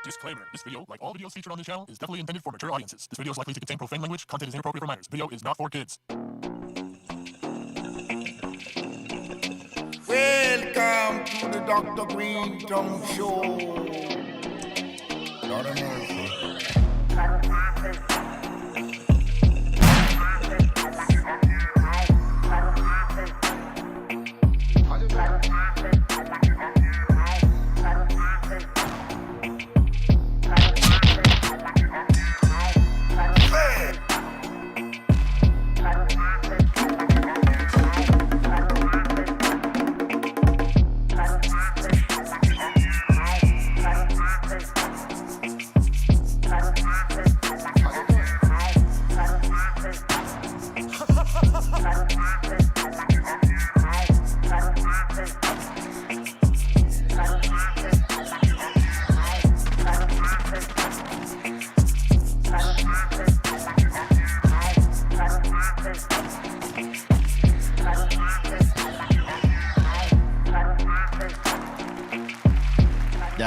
Disclaimer. This video, like all videos featured on this channel, is definitely intended for mature audiences. This video is likely to contain profane language. Content is inappropriate for minors. Video is not for kids. Welcome to the Dr. Greenthumb Show. Lord of mercy.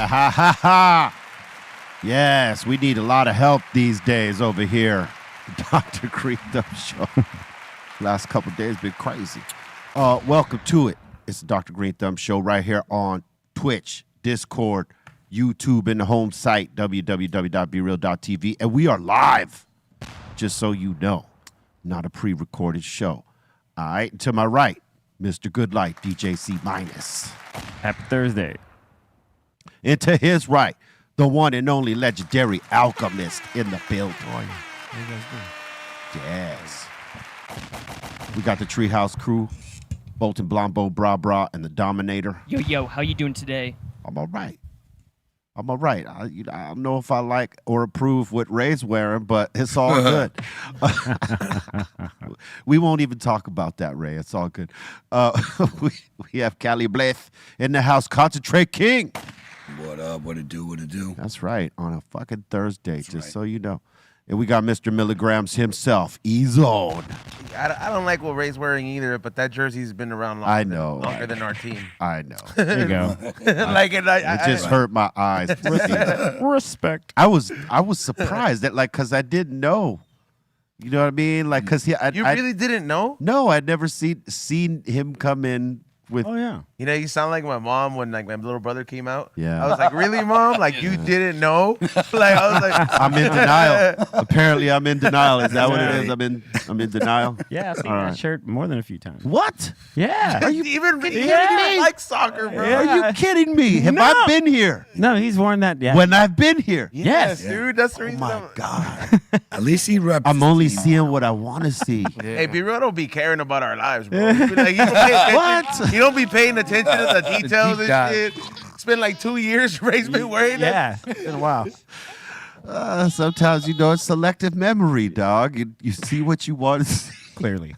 Ha ha ha. Yes, we need a lot of help these days over here. Dr. Greenthumb Show. Last couple of days been crazy. Welcome to it. It's the Dr. Greenthumb Show right here on Twitch, Discord, YouTube, and the home site, www.brealtvcontest. And we are live, just so you know. Not a pre-recorded show. All right, and to my right, Mr. Goodlight, DJ C-. Happy Thursday. And to his right, the one and only legendary Alchemist in the building. How you guys doing? Yes. We got the Treehouse crew, Bolton Blombo, Bra Bra, and the Dominator. Yo, how you doing today? I'm all right. I'm all right. I don't know if I like or approve what Ray's wearing, but it's all good. We won't even talk about that, Ray. It's all good. We have Cali Bleth in the house, Concentrate King. What up? What it do? What it do? That's right, on a fucking Thursday, That's just right. so you know. And we got Mr. Milligrams himself, E-Zone. I don't like what Ray's wearing either, but that jersey's been around longer than our team. I know. There you go. It just hurt my eyes. Respect. I was surprised that, like, because I didn't know. You know what I mean? Like, because You really didn't know? No, I'd never seen him come in with. Oh, yeah. You know, you sound like my mom when like my little brother came out. Yeah. I was like, really, Mom? Like, you didn't know? Like, I was like, I'm in denial. Apparently, I'm in denial. Is that what it is? I'm in denial. Yeah, I've seen All that right. shirt more than a few times. What? Yeah. Are you even kidding Yeah. me? I like soccer, bro. Yeah. Are you kidding me? Have I been here? No, he's worn that. Yeah. When I've been here? Yes, Yes. dude. That's the Oh reason. my God. At least he reps. I'm only seeing what I want to see. Hey, B-Real don't be caring about our lives, bro. Like, you don't pay attention. What? You don't be paying attention to the details deep and dive. shit. It's been like 2 years. Ray's been wearing that. Yeah. It's been a while. Sometimes, it's selective memory, dog. You see what you want to see. Clearly.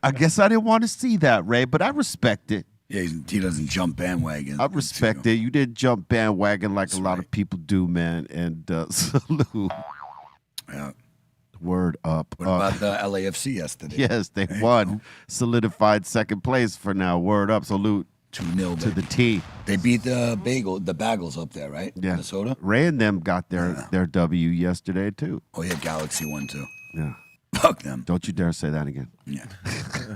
I guess I didn't want to see that, Ray, but I respect it. Yeah, he doesn't jump bandwagon. I respect it. You didn't jump bandwagon like That's a lot right. of people do, man. And salute. Yeah. Word up. What about the LAFC yesterday? Yes, they There you won. go. Solidified second place for now. Word up. Salute 2-0 to the team. They beat the Bagels up there, right? Yeah. Minnesota. Ray and them got their W yesterday, too. Oh yeah, Galaxy won too. Yeah. Fuck them. Don't you dare say that again. Yeah,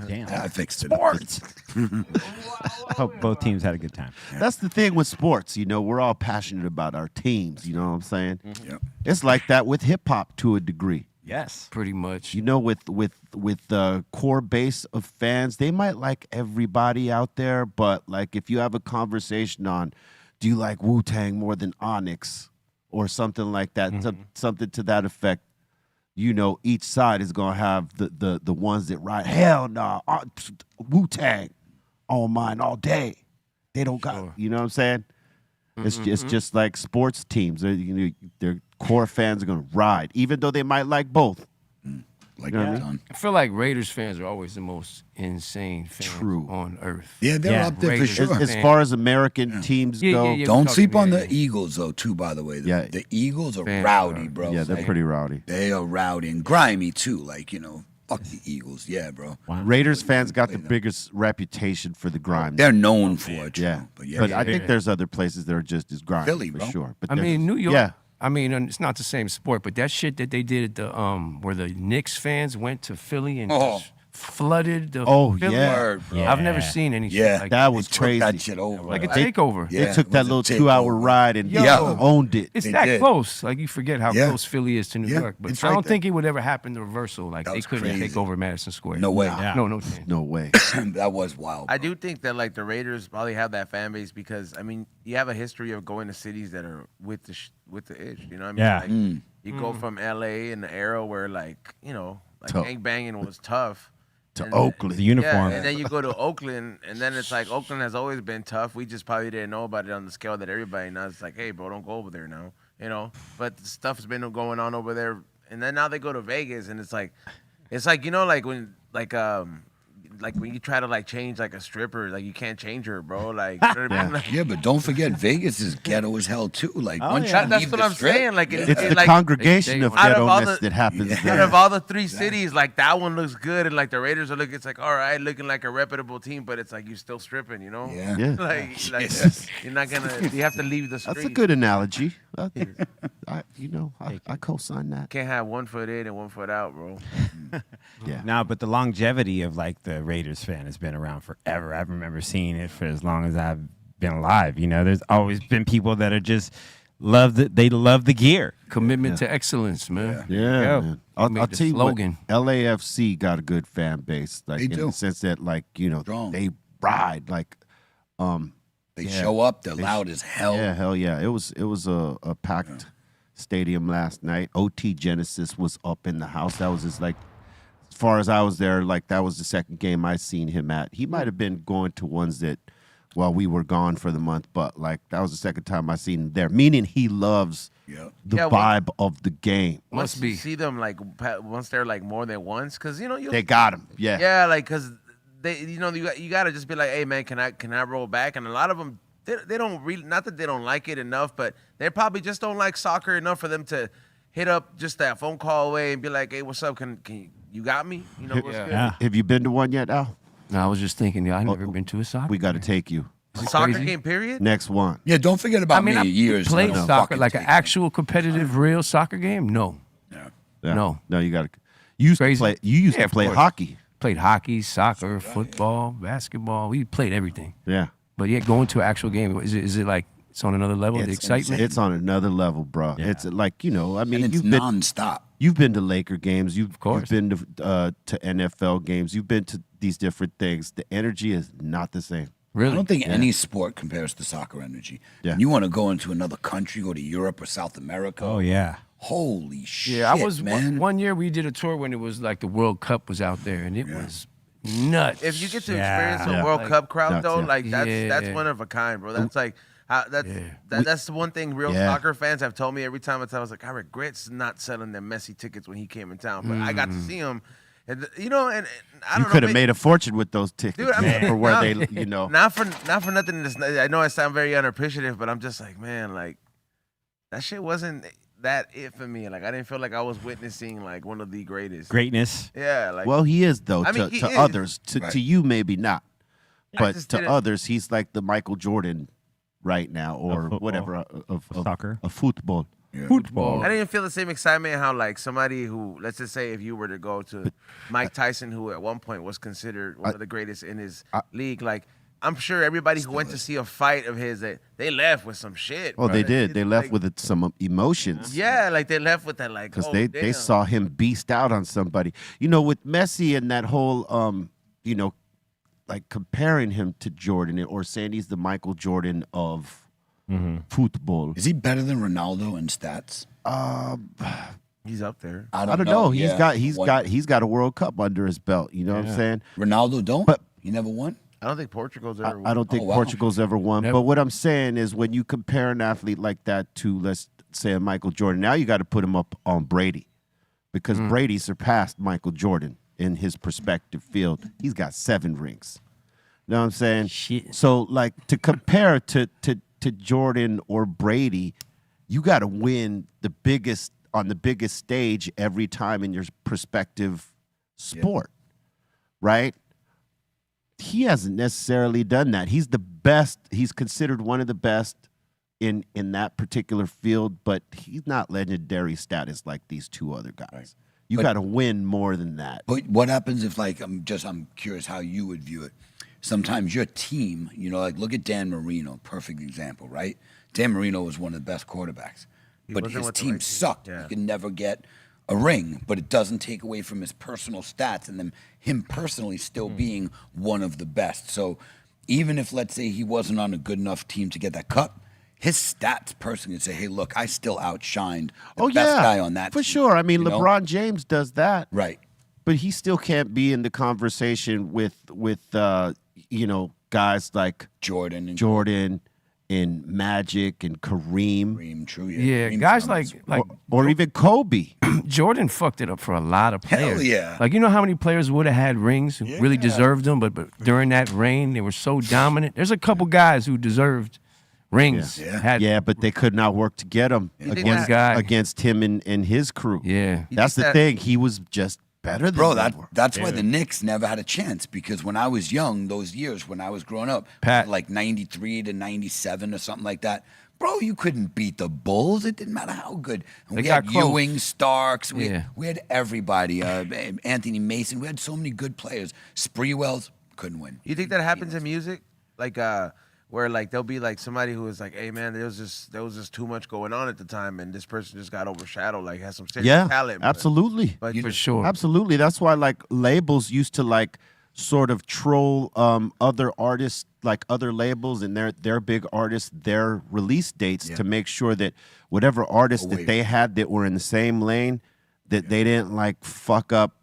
Damn. I fixed it. I hope both teams had a good time. That's the thing with sports. We're all passionate about our teams. You know what I'm saying? Yep. It's like that with hip hop to a degree. Yes. Pretty much. With the core base of fans, they might like everybody out there, but like if you have a conversation on, do you like Wu-Tang more than Onyx or something like that, something to that effect, each side is gonna have the ones that ride. Hell no, Wu-Tang on mine all day. They don't got. You know what I'm saying? It's just like sports teams. Their core fans are gonna ride, even though they might like both. Like You know what I that mean? done. I feel like Raiders fans are always the most insane fans True. on earth. Yeah, they're Yeah. up there for Raiders. sure. As far as American teams Yeah, go, yeah, yeah. Don't Talking sleep on the American. Eagles though, too. By the way, Yeah. the Eagles are Fans rowdy, are- bro. yeah, they're Like, pretty rowdy. They are rowdy and grimy too. Like Fuck the Eagles. Yeah, bro. Wow. Raiders fans got the biggest reputation for the grime. They're known for it. Yeah, But yeah, but yeah, I think there's other places that are just as grimy, Philly, for bro. sure. But I mean, New York. Yeah, I mean, and it's not the same sport, but that shit that they did at the where the Knicks fans went to Philly and just flooded the Philly. yeah. Word, bro. I've never seen any shit Yeah, like that that. was They took crazy. that shit over. Like a right? takeover. Yeah, They took it that was a little 2-hour takeover. ride and Yeah. owned it. It's They that did. close. Like you forget how Yeah. close Philly is to New Yeah, York. But it's I right don't there. think it would ever happen the reversal. Like That they was couldn't crazy. take over Madison Square. No way. No chance. No way. That was wild. I do think that like the Raiders probably have that fan base because I mean you have a history of going to cities that are with the ish. You know what I mean? Yeah. Like, you go from L.A. in the era where like To- gang banging was tough. To And- Oakland. The uniform. Yeah, and then you go to Oakland, and then it's like Oakland has always been tough. We just probably didn't know about it on the scale that everybody knows. It's like, hey, bro, don't go over there now, But the stuff's been going on over there, and then now they go to Vegas, and it's like like when you try to like change like a stripper, like you can't change her, bro. Like, you know what I mean? Like, Yeah, but don't forget, Vegas is ghetto as hell too. Like once that- you that's leave what the I'm strip, saying. Like, It's it- the like, congregation they- of out of all ghetto-ness the- that happens out there. of all the three cities, like that one looks good, and like the Raiders are looking. It's like all right, looking like a reputable team, but it's like you still stripping, Yeah. Yeah. like Jesus. you're not gonna. You have to leave the street. That's a good analogy. I co-sign that. Can't have 1 foot in and 1 foot out, bro. Yeah. No, but the longevity of like the Raiders fan has been around forever. I remember seeing it for as long as I've been alive. There's always been people that are just they love the gear. Commitment to excellence, man. Yeah, go. man. They I'll made the tell you slogan. what, LAFC got a good fan base. Like They in do. the sense that like, Strong. they ride like They Yeah. show up, they're loud as hell. yeah, hell yeah. It was a packed stadium last night. OT Genesis was up in the house. That was just like as far as I was there, like that was the second game I seen him at. He might have been going to ones that while we were gone for the month, but like that was the second time I seen him there. Meaning he loves Yeah. the Yeah, well- vibe of the game. Once Must be. you see them like once they're like more than once, because you They got him. Yeah. yeah, like because they you got to just be like, hey man, can I roll back? And a lot of them they don't really, not that they don't like it enough, but they probably just don't like soccer enough for them to hit up just that phone call away and be like, hey, what's up? Can you got me? What's good? Yeah. Have you been to one yet, Al? No, I was just thinking, I've never been to a soccer. We got to game. take you. Soccer crazy? game period. Next one. Yeah, don't forget about I mean, me. I Years played ago. soccer, Fucking like an take actual competitive, real soccer game. No, Yeah. Yeah. No. No, you got to. You used Crazy. to play. You used Yeah, to of play course. hockey. played hockey, soccer, football, basketball. We played everything. Yeah. But yet going to an actual game, is it like it's on another level? The It's excitement. It's on another level, bro. Yeah. It's like, I mean, And it's nonstop. you've been to Laker games. You've course. been to NFL games. You've been to these different things. The energy is not the same. Really? I don't think any sport compares to soccer energy. Yeah. You want to go into another country, go to Europe or South America. Oh yeah. Holy shit, Yeah, I was man. one year we did a tour when it was like the World Cup was out there, and it was nuts. If you get to Yeah. experience a Yeah. World Like, Cup crowd nuts, though, yeah. like that's Yeah. one of a kind, bro. That's like that's the one thing real Yeah. soccer fans have told me every time I was like, I regret not selling them Messi tickets when he came in town, but I got to see him, and and I You don't know. could have made a fortune with those tickets, Dude, I mean, man, for where not- they, not for nothing. I know I sound very unappreciative, but I'm just like, man, like that shit wasn't that it for me. Like I didn't feel like I was witnessing like one of the greatest. Greatness. Yeah, like Well, he is though. I mean, he to is. others, to Right. you maybe not, but just to didn't- others, he's like the Michael Jordan right now, or football. whatever of Soccer. of football. Football. I didn't feel the same excitement how like somebody who, let's just say if you were to go to Mike Tyson, who at one point was considered one of the greatest in his league, like I'm sure everybody who went to see a fight of his, they left with some shit. Oh, bro. they did. It's They left like- with some emotions. Yeah, like they left with that like Because oh, they damn. saw him beast out on somebody. With Messi and that whole like comparing him to Jordan or saying he's the Michael Jordan of football. Is he better than Ronaldo in stats? He's up there. I don't know. Yeah. He's got a World Cup under his belt. You know what I'm saying? Ronaldo don't. But- he never won. I don't think Portugal's ever. I don't think Oh, wow. Portugal's ever won. Never. But what I'm saying is when you compare an athlete like that to, let's say, a Michael Jordan, now you got to put him up on Brady because Brady surpassed Michael Jordan in his perspective field. He's got 7 rings. You know what I'm saying? Shit. So, like, to compare to Jordan or Brady, you got to win on the biggest stage every time in your perspective sport, right? He hasn't necessarily done that. He's the best. He's considered one of the best in that particular field, but he's not legendary status like these two other guys. Right. You got to win more than that. But what happens if, like, I'm curious how you would view it. Sometimes your team, you know, like look at Dan Marino, perfect example, right? Dan Marino was one of the best quarterbacks, but wasn't his with the team right team. sucked. Yeah. He could never get a ring, but it doesn't take away from his personal stats and then him personally still being one of the best. So even if, let's say, he wasn't on a good enough team to get that cup, his stats personally would say, hey, look, I still outshined the best guy on that for team. sure. I mean, you know? LeBron James does that, Right. but he still can't be in the conversation with you know, guys like Jordan and Magic and Kareem, Kareem, true. Yeah, Kareem's guys numbers. like or even Kobe. Jordan fucked it up for a lot of Hell players. yeah. Like, you know how many players would have had rings who really deserved them, but during that reign, they were so dominant. There's a couple guys who deserved rings. Yeah. Had, Yeah, but they could not work to get him One guy. against him and his crew. Yeah. That's the thing. He was just better than Bro, them. that's why the Knicks never had a chance, because when I was young, those years when I was growing up, Pat. like 93 to 97 or something like that, bro, you couldn't beat the Bulls. It didn't matter how good. And They we got had close. Ewing, Starks, we Yeah. had everybody, Anthony Mason. We had so many good players. Spreewells couldn't win. You think that happens in music, like where like there'll be like somebody who is like, hey man, there was just too much going on at the time, and this person just got overshadowed, like has some serious Yeah, talent. absolutely. But For sure. Absolutely. That's why like labels used to like sort of troll other artists, like other labels and their big artists, their release dates to make sure that whatever artists that they had that were in the same lane, that they didn't like fuck up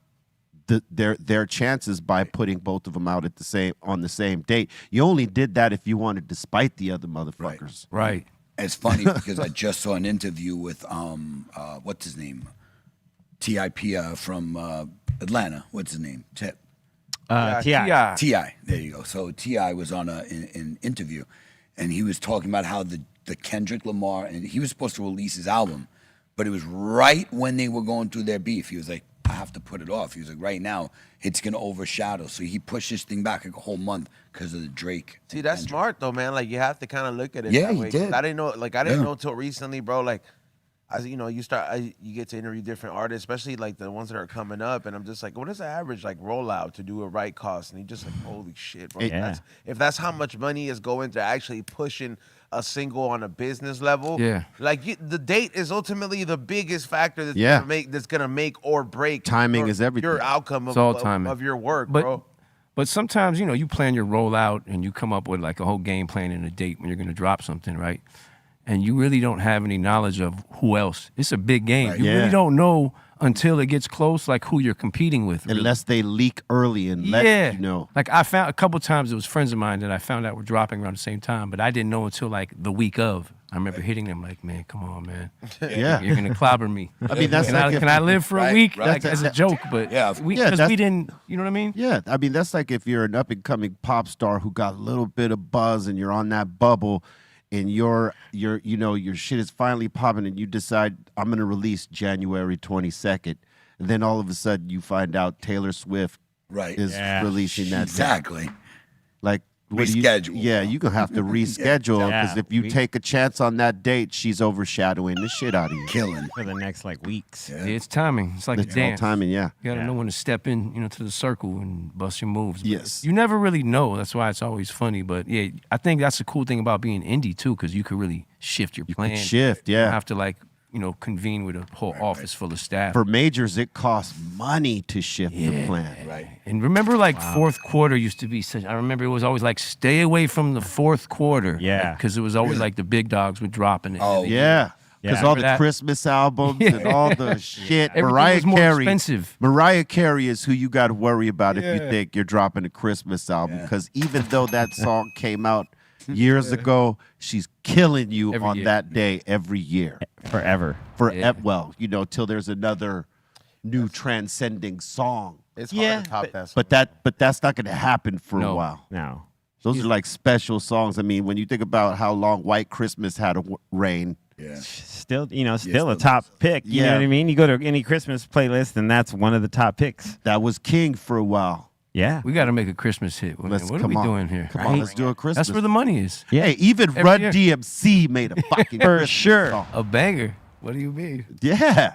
their chances by putting both of them out at on the same date. You only did that if you wanted to spite the other motherfuckers. Right. It's funny because I just saw an interview with what's his name, Tip from Atlanta. What's his name? Tip. T.I. T.I. There you go. So T.I. was on an interview, and he was talking about how the Kendrick Lamar, and he was supposed to release his album, but it was right when they were going through their beef. He was like, I have to put it off. He was like, right now, it's going to overshadow. So he pushed this thing back like a whole month because of the Drake. see, that's smart though, man. Like you have to kind of look at it. Yeah, that he way. did. I didn't know. Like I didn't Yeah. know until recently, bro. Like, you know, you get to interview different artists, especially like the ones that are coming up, and I'm just like, what is the average like rollout to do a right cost? And you just like, holy shit, bro. Yeah. If that's how much money is going to actually pushing a single on a business level, Yeah. like the date is ultimately the biggest factor that's Yeah. gonna make or break. Timing your, is everything. Your outcome It's all of timing. of your work, But bro. but sometimes, you know, you plan your rollout and you come up with like a whole game plan and a date when you're going to drop something, right? And you really don't have any knowledge of who else. It's a big game. You Yeah. really don't know until it gets close, like who you're competing with. Really. Unless they leak early and let you know. Like I found a couple times, it was friends of mine that I found out were dropping around the same time, but I didn't know until like the week of. I remember hitting them like, man, come on, man. Yeah. You're gonna clobber me. I mean, that's can, like I, if- can I live for a Right, week? right. Like as a joke, but Yeah. we, Yeah, 'cause that's- we didn't, you know what I mean? Yeah, I mean that's like if you're an up and coming pop star who got a little bit of buzz and you're on that bubble, and your shit is finally popping, and you decide I'm gonna release January 22nd, and then all of a sudden you find out Taylor Swift Right. is releasing that. Exactly. Like what do Reschedule. you're gonna have to reschedule because Yeah, if you take a chance on that date, she's overshadowing the shit out of you. Killing. For the next like weeks. Yeah, it's timing. It's like a It's all dance. timing, yeah. You gotta know when to step in, you know, to the circle and bust your moves. But Yes. you never really know. That's why it's always funny. But yeah, I think that's the cool thing about being indie too, because you could really shift your plan. Shift, You don't yeah. have to like, you know, convene with a whole office full of staff. For majors, it costs money to shift the plan. Right. And remember, like fourth quarter used to be such. I remember it was always like stay away from the fourth quarter. Yeah. because it was always like the big dogs would drop in it. Oh, Yeah. Because Yeah. all Remember the that? Christmas albums and all the shit. Everything Mariah was more Carey. expensive. Mariah Carey is who you got to worry about if you think you're dropping a Christmas album. Because even though that song came out years ago, she's killing you Every on year. that day every year. Forever. Well, till there's another new transcending song. It's hard to top that. song. But that's not going to happen for a No. while. No. Those are like special songs. I mean, when you think about how long White Christmas had a reign, Yeah. Still, still still a top pick. You know Yeah. what I mean? You go to any Christmas playlist, and that's one of the top picks. That was king for a while. Yeah. We got to make a Christmas hit. What are we doing here? Come on, let's do a Christmas. That's where the money is. Yeah. Hey, even Every Run year. DMC made a fucking For Christmas sure. song. A banger. What do you mean? Yeah.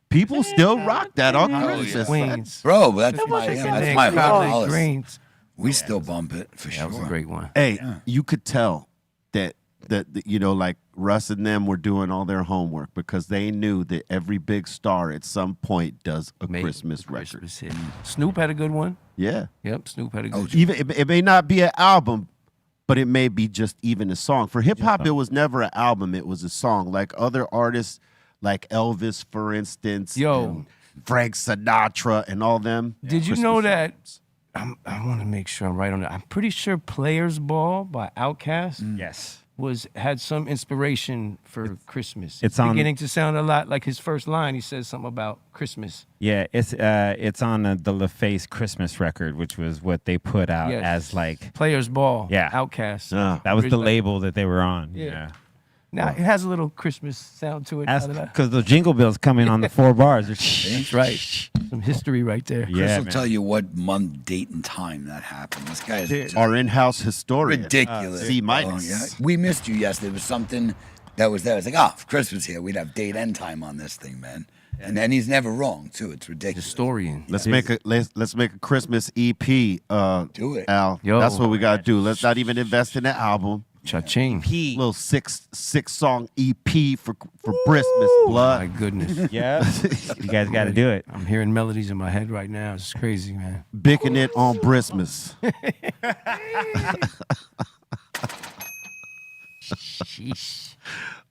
People still rock that on Christmas. man. Queens. Bro, that's my Collard Hollis. greens. We still bump it for sure. That was a great one. Hey, you could tell that like Russ and them were doing all their homework because they knew that every big star at some point does a Made Christmas a record. Christmas hit. Snoop had a good one. Yeah. Yep, Snoop had a good one. Even it may not be an album, but it may be just even a song. For hip hop, it was never an album; it was a song. Like other artists, like Elvis, for instance, and Frank Sinatra, and all them. Did you Christmas know that? songs. I want to make sure I'm right on that. I'm pretty sure "Players Ball" by Outkast Yes. had some inspiration for Christmas. it's on- beginning to sound a lot like his first line. He says something about Christmas. Yeah, it's on the LaFace Christmas record, which was what they put out Yes. as like "Players Ball." Yeah. Outkast. Ah. that was the Original- label that they were on. Yeah. Yeah. Now it has a little Christmas sound to it. That's now that I- because the jingle bells come in on the 4 bars. That's right. Some history right there. Yeah, Chris will man. tell you what month, date, and time that happened. This guy is just Our in-house historian. ridiculous. C Oh, minus. yeah. We missed you yesterday. There was something that was there. It's like, for Christmas here, we'd have date and time on this thing, man. And then he's never wrong too. It's ridiculous. Historian. Let's make a Christmas EP. Do it. Al. Yo. That's what we gotta do. Let's not even invest in an album. Cha-ching. Little six song EP for Christmas, My blood. goodness. Yeah, you guys got to do it. I'm hearing melodies in my head right now. It's crazy, man. Bicking it on Christmas. Sheesh.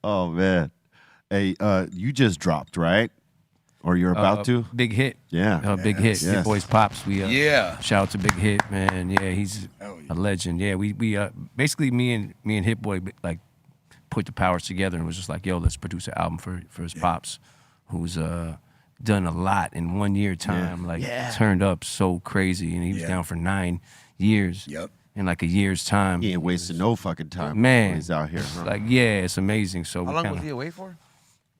Oh man. Hey, you just dropped, right? Or you're about to? Big hit. Yeah. Big hit. Yes. Big Boys Pops. We Yeah. shout out to Big Hit, man. Yeah, he's Oh, yeah. a legend. Yeah, we basically me and Hit Boy like put the powers together and was just like, yo, let's produce an album for his pops, who's done a lot in 1 year time. Like turned up so crazy, and he was Yeah. down for 9 years. Yep. In like a year's time. He ain't wasting no fucking time. Man, when he's out here. Huh? Like, yeah, it's amazing. So How we long kinda, was he away for?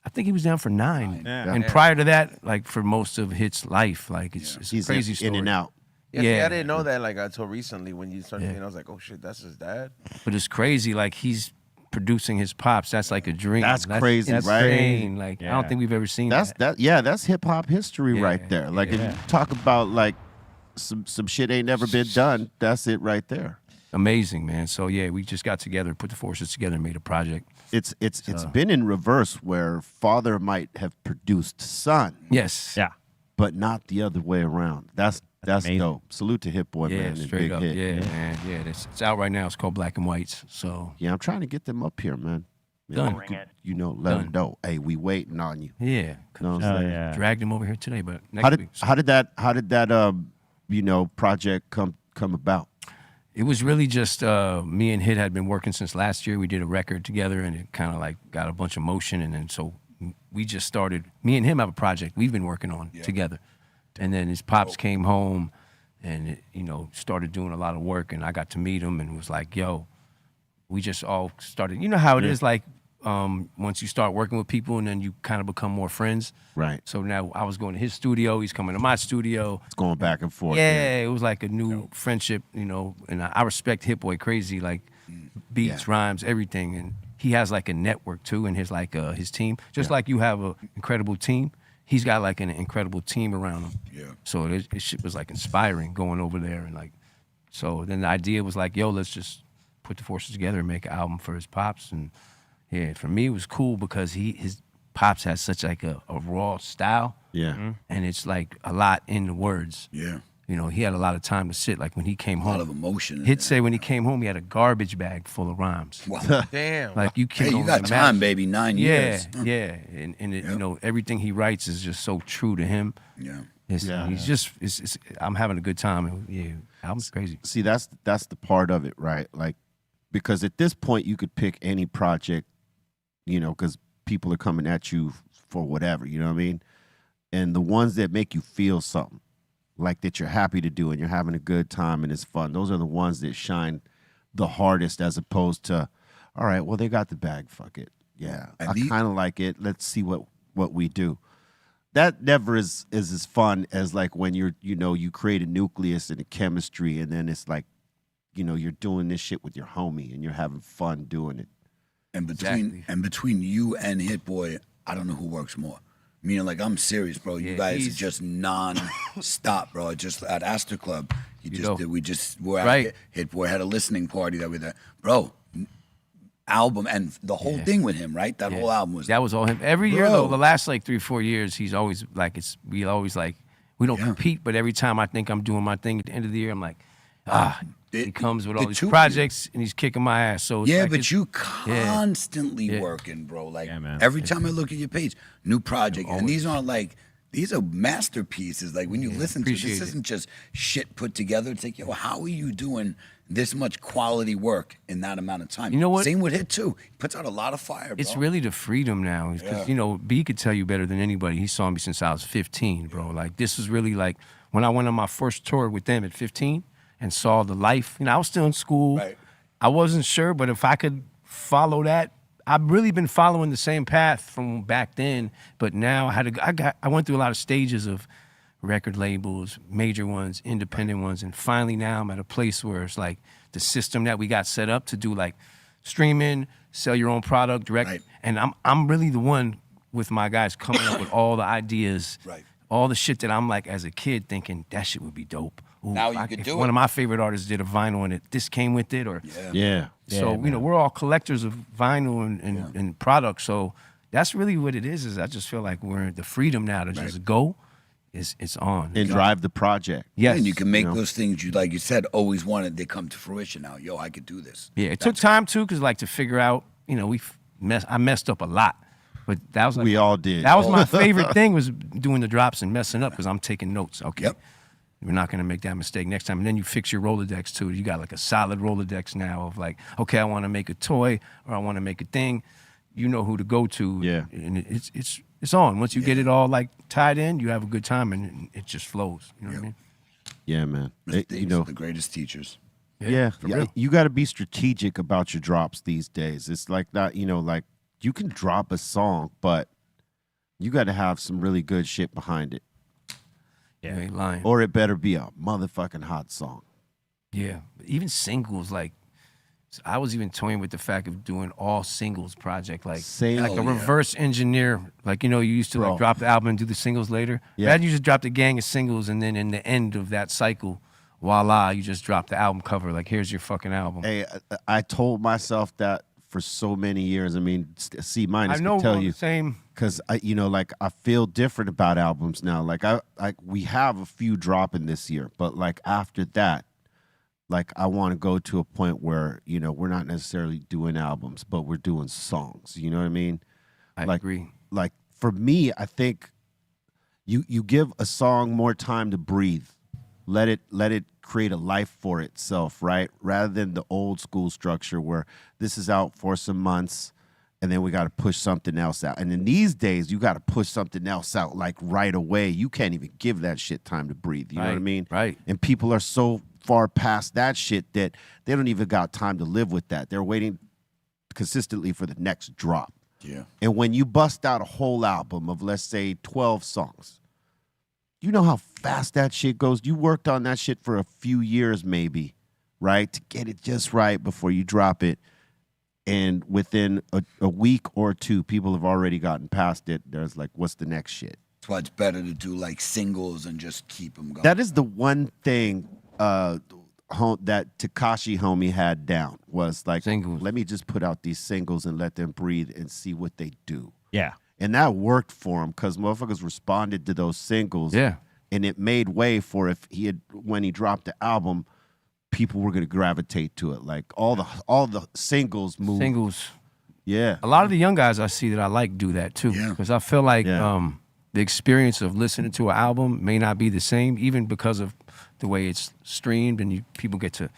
I think he was down for 9. Yeah. And prior to that, like for most of Hit's life, like it's a He's crazy story. in and out. Yeah, see, Yeah. I didn't know that like until recently when you started saying, I was like, oh shit, that's his dad. But it's crazy. Like he's producing his pops. That's like a dream. That's crazy, that's right? insane. Like I Yeah. don't think we've ever seen That's that. that's hip hop history Yeah, right there. Like if yeah. you talk about like some shit ain't never been done, that's it right there. Amazing, man. So yeah, we just got together, put the forces together, and made a project. It's been in reverse where father might have produced son, Yes. Yeah. but not the other way around. That's amazing. dope. Salute to Hit Boy, Yeah, man, and straight Big up. Hit. Yeah, man. Yeah, it's out right now. It's called Black and Whites. So Yeah, I'm trying to get them up here, man. Done. You could, let them Done. know. Hey, we waiting on you. yeah, You know what I'm Oh saying? yeah. dragged him over here today, but next How did week. how did that project come about? It was really just me and Hit had been working since last year. We did a record together, and it kind of like got a bunch of motion, and then so we just started. Me and him have a project we've been working on together, and then his pops came home, and started doing a lot of work, and I got to meet him, and was like, "Yo," we just all started. You know how it is, like once you start working with people, and then you kind of become more friends. Right. So now I was going to his studio, he's coming to my studio. It's going back and forth. Yeah, it was like a new friendship, and I respect Hit Boy crazy, like beats, rhymes, everything, and he has like a network too, and his his team, just like you have an incredible team, he's got like an incredible team around him. Yeah. So it shit was like inspiring going over there, and like, so then the idea was like, yo, let's just put the forces together and make an album for his pops, and yeah, for me it was cool because his pops has such like a raw style. Yeah. And it's like a lot in the words. Yeah. He had a lot of time to sit. Like when he came A home, lot of emotion. in Hit there. say when he came home, he had a garbage bag full of rhymes. Wow. Damn. Like you Hey, can't. you got time, baby. 9 years. Yeah, and it, everything he writes is just so true to him. Yeah. He's just. I'm having a good time. And yeah, album's crazy. See, that's the part of it, right? Like, because at this point you could pick any project, because people are coming at you for whatever, you know what I mean? And the ones that make you feel something, like that you're happy to do and you're having a good time and it's fun, those are the ones that shine the hardest, as opposed to, all right, well, they got the bag, fuck it. Yeah, And I the- kind of like it. Let's see what we do. That never is as fun as like when you create a nucleus and a chemistry, and then it's like, you're doing this shit with your homie and you're having fun doing it. And between you and Hit Boy, I don't know who works more. Meaning, like, I'm serious, bro. You guys are just non-stop, bro. Just at Astor Club, we were at Hit Boy had a listening party that we there, bro. Album and the whole thing with him, right? That whole album that was all him. Every year though, the last like 3-4 years, he's always like we don't compete, but every time I think I'm doing my thing at the end of the year, I'm like, he comes with all these projects and he's kicking my ass. So it's like but you constantly working, bro. Like every time I look at your page, new project, and these aren't like. These are masterpieces. Like when you listen to it, this isn't just shit put together. It's like, yo, how are you doing this much quality work in that amount of time? You know what? Same with Hit too. He puts out a lot of fire, bro. It's really the freedom now. Because, B could tell you better than anybody. He saw me since I was 15, bro. Like this was really like when I went on my first tour with them at 15 and saw the life. I was still in school. Right. I wasn't sure, but if I could follow that, I've really been following the same path from back then, but now I went through a lot of stages of record labels, major ones, independent ones, and finally now I'm at a place where it's like the system that we got set up to do like streaming, sell your own product direct, and I'm really the one with my guys coming up with all the ideas, all the shit that I'm like as a kid thinking that shit would be dope. Ooh, now you could do it. One of my favorite artists did a vinyl and this came with it, or So we're all collectors of vinyl and products. So that's really what it is. I just feel like we're the freedom now to just go. It's on and drive the project. Yes, and you can make those things you like you said always wanted. They come to fruition now. Yo, I could do this. Yeah, it took time too, because like to figure out. I messed up a lot. But that was like, we all did. That was my favorite thing was doing the drops and messing up because I'm taking notes. Okay. Yep. We're not going to make that mistake next time. And then you fix your Rolodex too. You got like a solid Rolodex now of like, okay, I want to make a toy or I want to make a thing. You know who to go to. Yeah. And it's on. Once you get it all like tied in, you have a good time and it just flows. You know what I mean? Yeah, man. Mistakes are the greatest teachers. Yeah. You got to be strategic about your drops these days. It's like that, like you can drop a song, but you got to have some really good shit behind it. Yeah, you ain't lying. Or it better be a motherfucking hot song. Yeah, even singles. Like, I was even toying with the fact of doing all singles project, like a reverse engineer. Like you used to like drop the album and do the singles later. Yeah, you just dropped a gang of singles, and then in the end of that cycle, voila, you just drop the album cover. Like, here's your fucking album. Hey, I told myself that for so many years. I mean, C- minus I know can tell you the same. because I feel different about albums now. Like we have a few dropping this year, but like after that, like I want to go to a point where we're not necessarily doing albums, but we're doing songs. You know what I mean? I agree. Like for me, I think you give a song more time to breathe. Let it create a life for itself, right? Rather than the old school structure where this is out for some months and then we got to push something else out. And in these days, you got to push something else out like right away. You can't even give that shit time to breathe. You know what I mean? Right. And people are so far past that shit that they don't even got time to live with that. They're waiting consistently for the next drop. Yeah. And when you bust out a whole album of, let's say, 12 songs, you know how fast that shit goes? You worked on that shit for a few years maybe, right? To get it just right before you drop it. And within a week or two, people have already gotten past it. There's like, what's the next shit? That's why it's better to do like singles and just keep them going. That is the one thing that Tekashi homie had down was like, singles. Let me just put out these singles and let them breathe and see what they do. Yeah. And that worked for him because motherfuckers responded to those singles. Yeah. And it made way for when he dropped the album, people were going to gravitate to it. Like all the singles moved. Singles. Yeah. A lot of the young guys I see that I like do that too. Yeah. Because I feel like the experience of listening to an album may not be the same, even because of the way it's streamed and people get to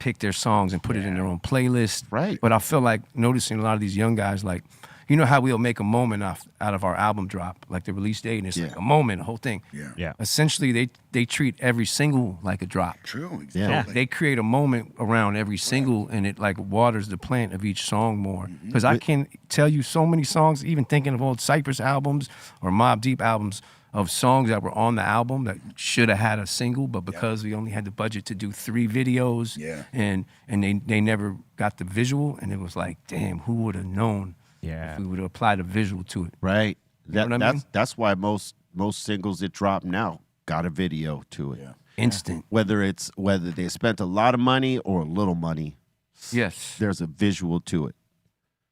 pick their songs and put it in their own playlist. Right. But I feel like noticing a lot of these young guys, like, you know how we'll make a moment out of our album drop, like the release date, and it's like a moment, a whole thing. Yeah. Essentially, they treat every single like a drop. True. Yeah. Exactly. They create a moment around every single, and it like waters the plant of each song more. Because I can tell you so many songs, even thinking of old Cypress albums or Mobb Deep albums, of songs that were on the album that should have had a single, but because we only had the budget to do 3 videos, and they never got the visual, and it was like, damn, who would have known if we would have applied a visual to it? Right. You know what I mean? That's why most singles that drop now got a video to it. Instant. Whether they spent a lot of money or a little money, Yes. there's a visual to it.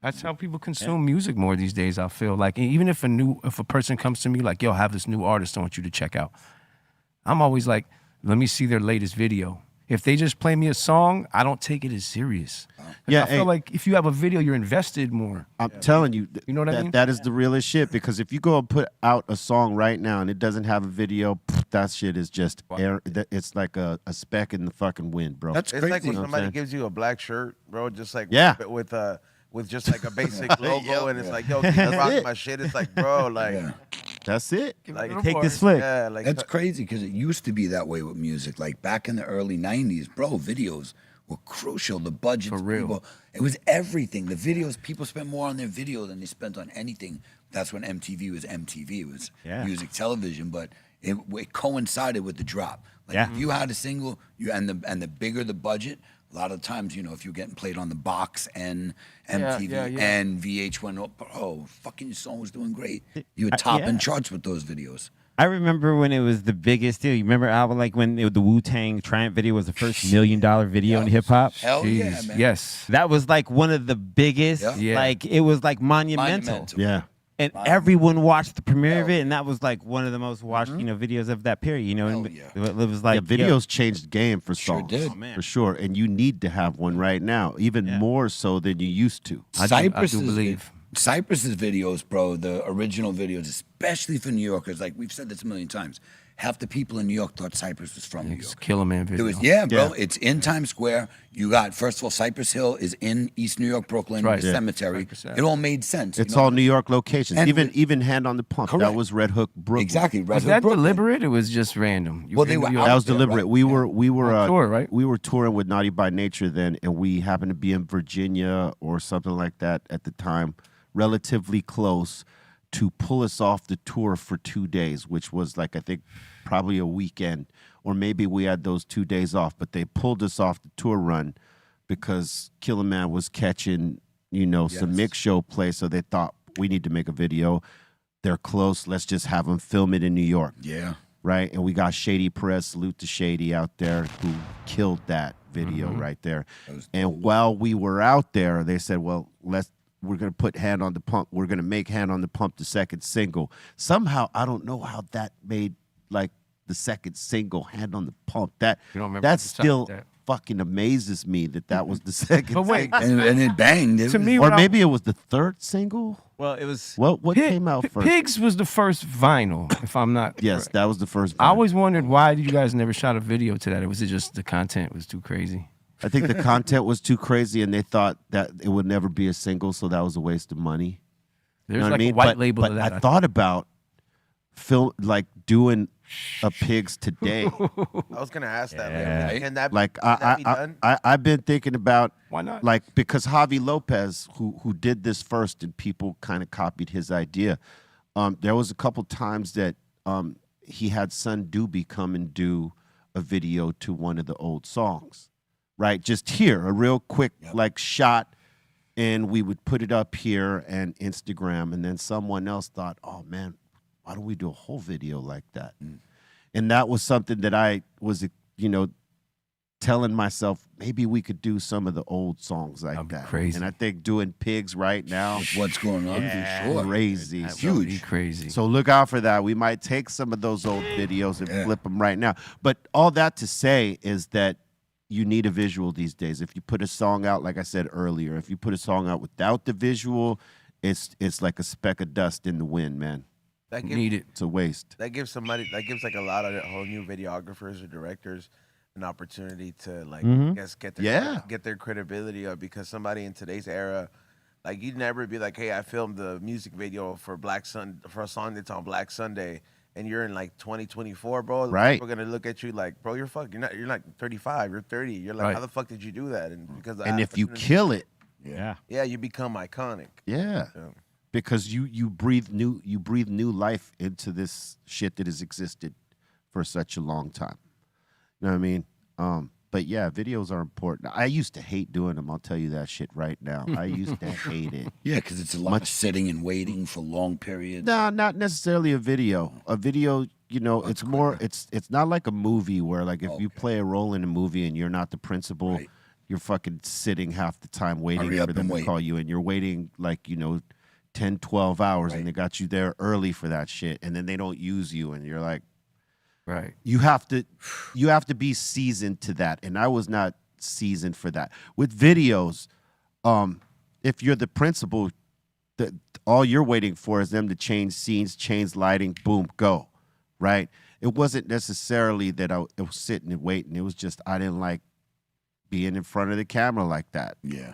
That's how people consume music more these days, I feel. Like, even if a person comes to me like, yo, I have this new artist I want you to check out, I'm always like, let me see their latest video. If they just play me a song, I don't take it as serious. Yeah, I feel like if you have a video, you're invested more. I'm telling you, You know what I mean? that is the realest shit. Because if you go and put out a song right now and it doesn't have a video, that shit is just air. It's like a speck in the fucking wind, bro. That's It's crazy. like when You know what I'm somebody saying? gives you a black shirt, bro, just like Yeah. with just like a basic logo, and it's like, yo, can you rock my shit? It's like, bro, like, That's it. like Take this flick. yeah, like That's crazy because it used to be that way with music. Like back in the early 90s, bro, videos were crucial. The budgets, For real. people, it was everything. The videos, people spent more on their video than they spent on anything. That's when MTV was MTV. It was music television, but it coincided with the drop. Like if you had a single, and the bigger the budget, a lot of times, you know, if you're getting played on the box and MTV and VH1, oh, fucking your song was doing great. You were topping charts with those videos. I remember when it was the biggest deal. You remember album like when the Wu-Tang Triumph video was the first $1 million video in hip hop? Hell yeah, man. Yes. That was like one of the biggest. Yeah. Like it was like monumental. Yeah. And everyone watched the premiere of it, and that was like one of the most watched, videos of that period. You know, and it was like videos changed the game for songs, did. for sure. And you need to have one right now, even more so than you used to. I do believe. Cypress's videos, bro, the original videos, especially for New Yorkers, like we've said this a million times, half the people in New York thought Cypress was from New It's York. Killer Man video. Bro, it's in Times Square. You got, first of all, Cypress Hill is in East New York, Brooklyn, Right. the cemetery. It all made sense. It's you know? all New York locations. And even Hand on the Pump. That Correct. was Red Hook, Brooklyn. Exactly. Red Was Hook, that Brooklyn. deliberate? It was just random. You Well, were they in were New York. out That was there, deliberate. right? We were On tour, right? We were touring with Naughty by Nature then, and we happened to be in Virginia or something like that at the time, relatively close to pull us off the tour for 2 days, which was like I think probably a weekend, or maybe we had those 2 days off. But they pulled us off the tour run because Killer Man was catching, some mix show play, so they thought we need to make a video. They're close. Let's just have them film it in New York. Yeah. Right, and we got Shady Perez, salute to Shady out there, who killed that video right there. And while we were out there, they said, "Well, we're gonna put Hand on the Pump. We're gonna make Hand on the Pump the second single." Somehow, I don't know how that made like the second single, Hand on the Pump. That You don't remember that the still that. fucking amazes me that was the second. But wait, single. And it banged. to me, or when I- maybe it was the third single. Well, it was. What came out first? Pigs was the first vinyl, if I'm not. Yes, correct. that was the first. I vinyl. always wondered why you guys never shot a video to that. Or was it just the content was too crazy? I think the content was too crazy, and they thought that it would never be a single, so that was a waste of money. There's You know what like I mean? a white but, label but of that. I thought about doing a Pigs today. I was gonna ask that. Yeah. Like, can that Like can that be done? I've been thinking about Why not? like because Javi Lopez, who did this first, and people kind of copied his idea. There was a couple times that he had Son Doobie come and do a video to one of the old songs, right? Just here, a real quick like shot, and we would put it up here and Instagram, and then someone else thought, "Oh man, why don't we do a whole video like that?" And that was something that I was, telling myself maybe we could do some of the old songs like That'd be that. crazy. And I think doing Pigs right now, With what's going on, for sure. crazy. It's That'd be huge. crazy. So look out for that. We might take some of those old videos and flip them right now. But all that to say is that you need a visual these days. If you put a song out, like I said earlier, if you put a song out without the visual, it's like a speck of dust in the wind, man. That Need gives, it. It's a waste. that gives somebody, that gives like a lot of whole new videographers or directors an opportunity to like I guess get their Yeah. get their credibility up, because somebody in today's era, Like you'd never be like, hey, I filmed the music video for a song that's on Black Sunday, and you're in like 2024, bro. Right. People are gonna look at you like, bro, you're not 35, you're 30. You're like, Right. how the fuck did you do that? And because And if you kill it, yeah, you become iconic. yeah. Yeah. Because you breathe new life into this shit that has existed for such a long time. You know what I mean? But yeah, videos are important. I used to hate doing them. I'll tell you that shit right now. I used to hate it. Yeah, because it's a lot of sitting and waiting for long periods. No, not necessarily a video. A video, you know, it's more. It's not like a movie where like if you play a role in a movie and you're not the principal, Right. you're fucking sitting half the time waiting Hurry up for them and to wait. call you, and you're waiting like 10, 12 hours, Right. and they got you there early for that shit, and then they don't use you, and you're like. Right. You have to be seasoned to that, and I was not seasoned for that. With videos, if you're the principal, all you're waiting for is them to change scenes, change lighting, boom, go, right? It wasn't necessarily that I was sitting and waiting. It was just I didn't like being in front of the camera like that. Yeah.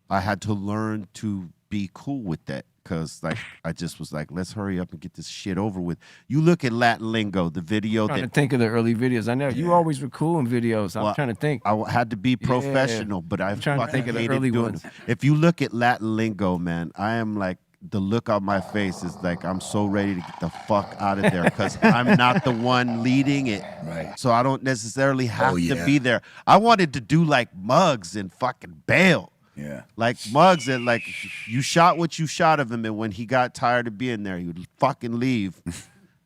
I had to learn to be cool with that. Because like I just was like, let's hurry up and get this shit over with. You look at Latin Lingo, the video Trying to that think of the early videos. I know you always were cool in videos. I'm Well, trying to think. I had to be professional, but I trying to fucking think of the hated early doing ones. it. If you look at Latin Lingo, man, I am like the look on my face is like I'm so ready to get the fuck out of there because I'm not the one leading it. Right. So I don't necessarily have to yeah. be there. I wanted to do like Muggs and fucking bail. Yeah. Like Muggs, and like you shot what you shot of him, and when he got tired of being there, he would fucking leave,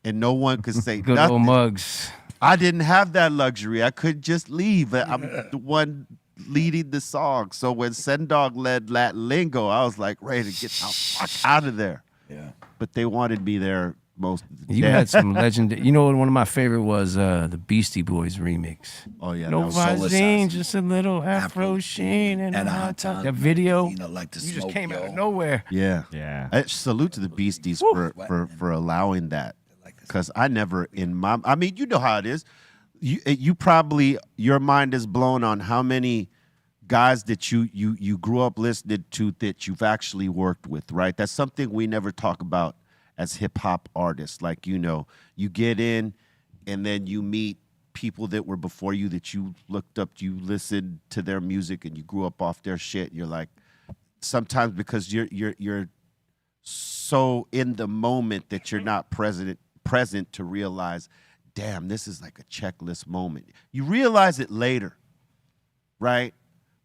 and no one could say Good old nothing. Mugs. I didn't have that luxury. I couldn't just leave. I'm the one leading the song. So when Sendog led Latin Lingo, I was like ready to get the fuck out of there. Yeah. But they wanted me there most of the You day. had some legendary. You know what? One of my favorite was the Beastie Boys remix. Oh yeah, No that was Soul Visine, Assassin. just a little Afro sheen and And a a hot hot top. time. That video, You know, like the you just smoke, came out yo. of nowhere. yeah. Yeah. I salute to the Beasties for allowing that. Because I never in my, I mean, you know how it is. You probably, your mind is blown on how many guys that you grew up listening to that you've actually worked with, right? That's something we never talk about as hip hop artists. Like, you get in and then you meet people that were before you that you looked up, you listened to their music and you grew up off their shit. You're like, sometimes because you're so in the moment that you're not present to realize, damn, this is like a checklist moment. You realize it later, right?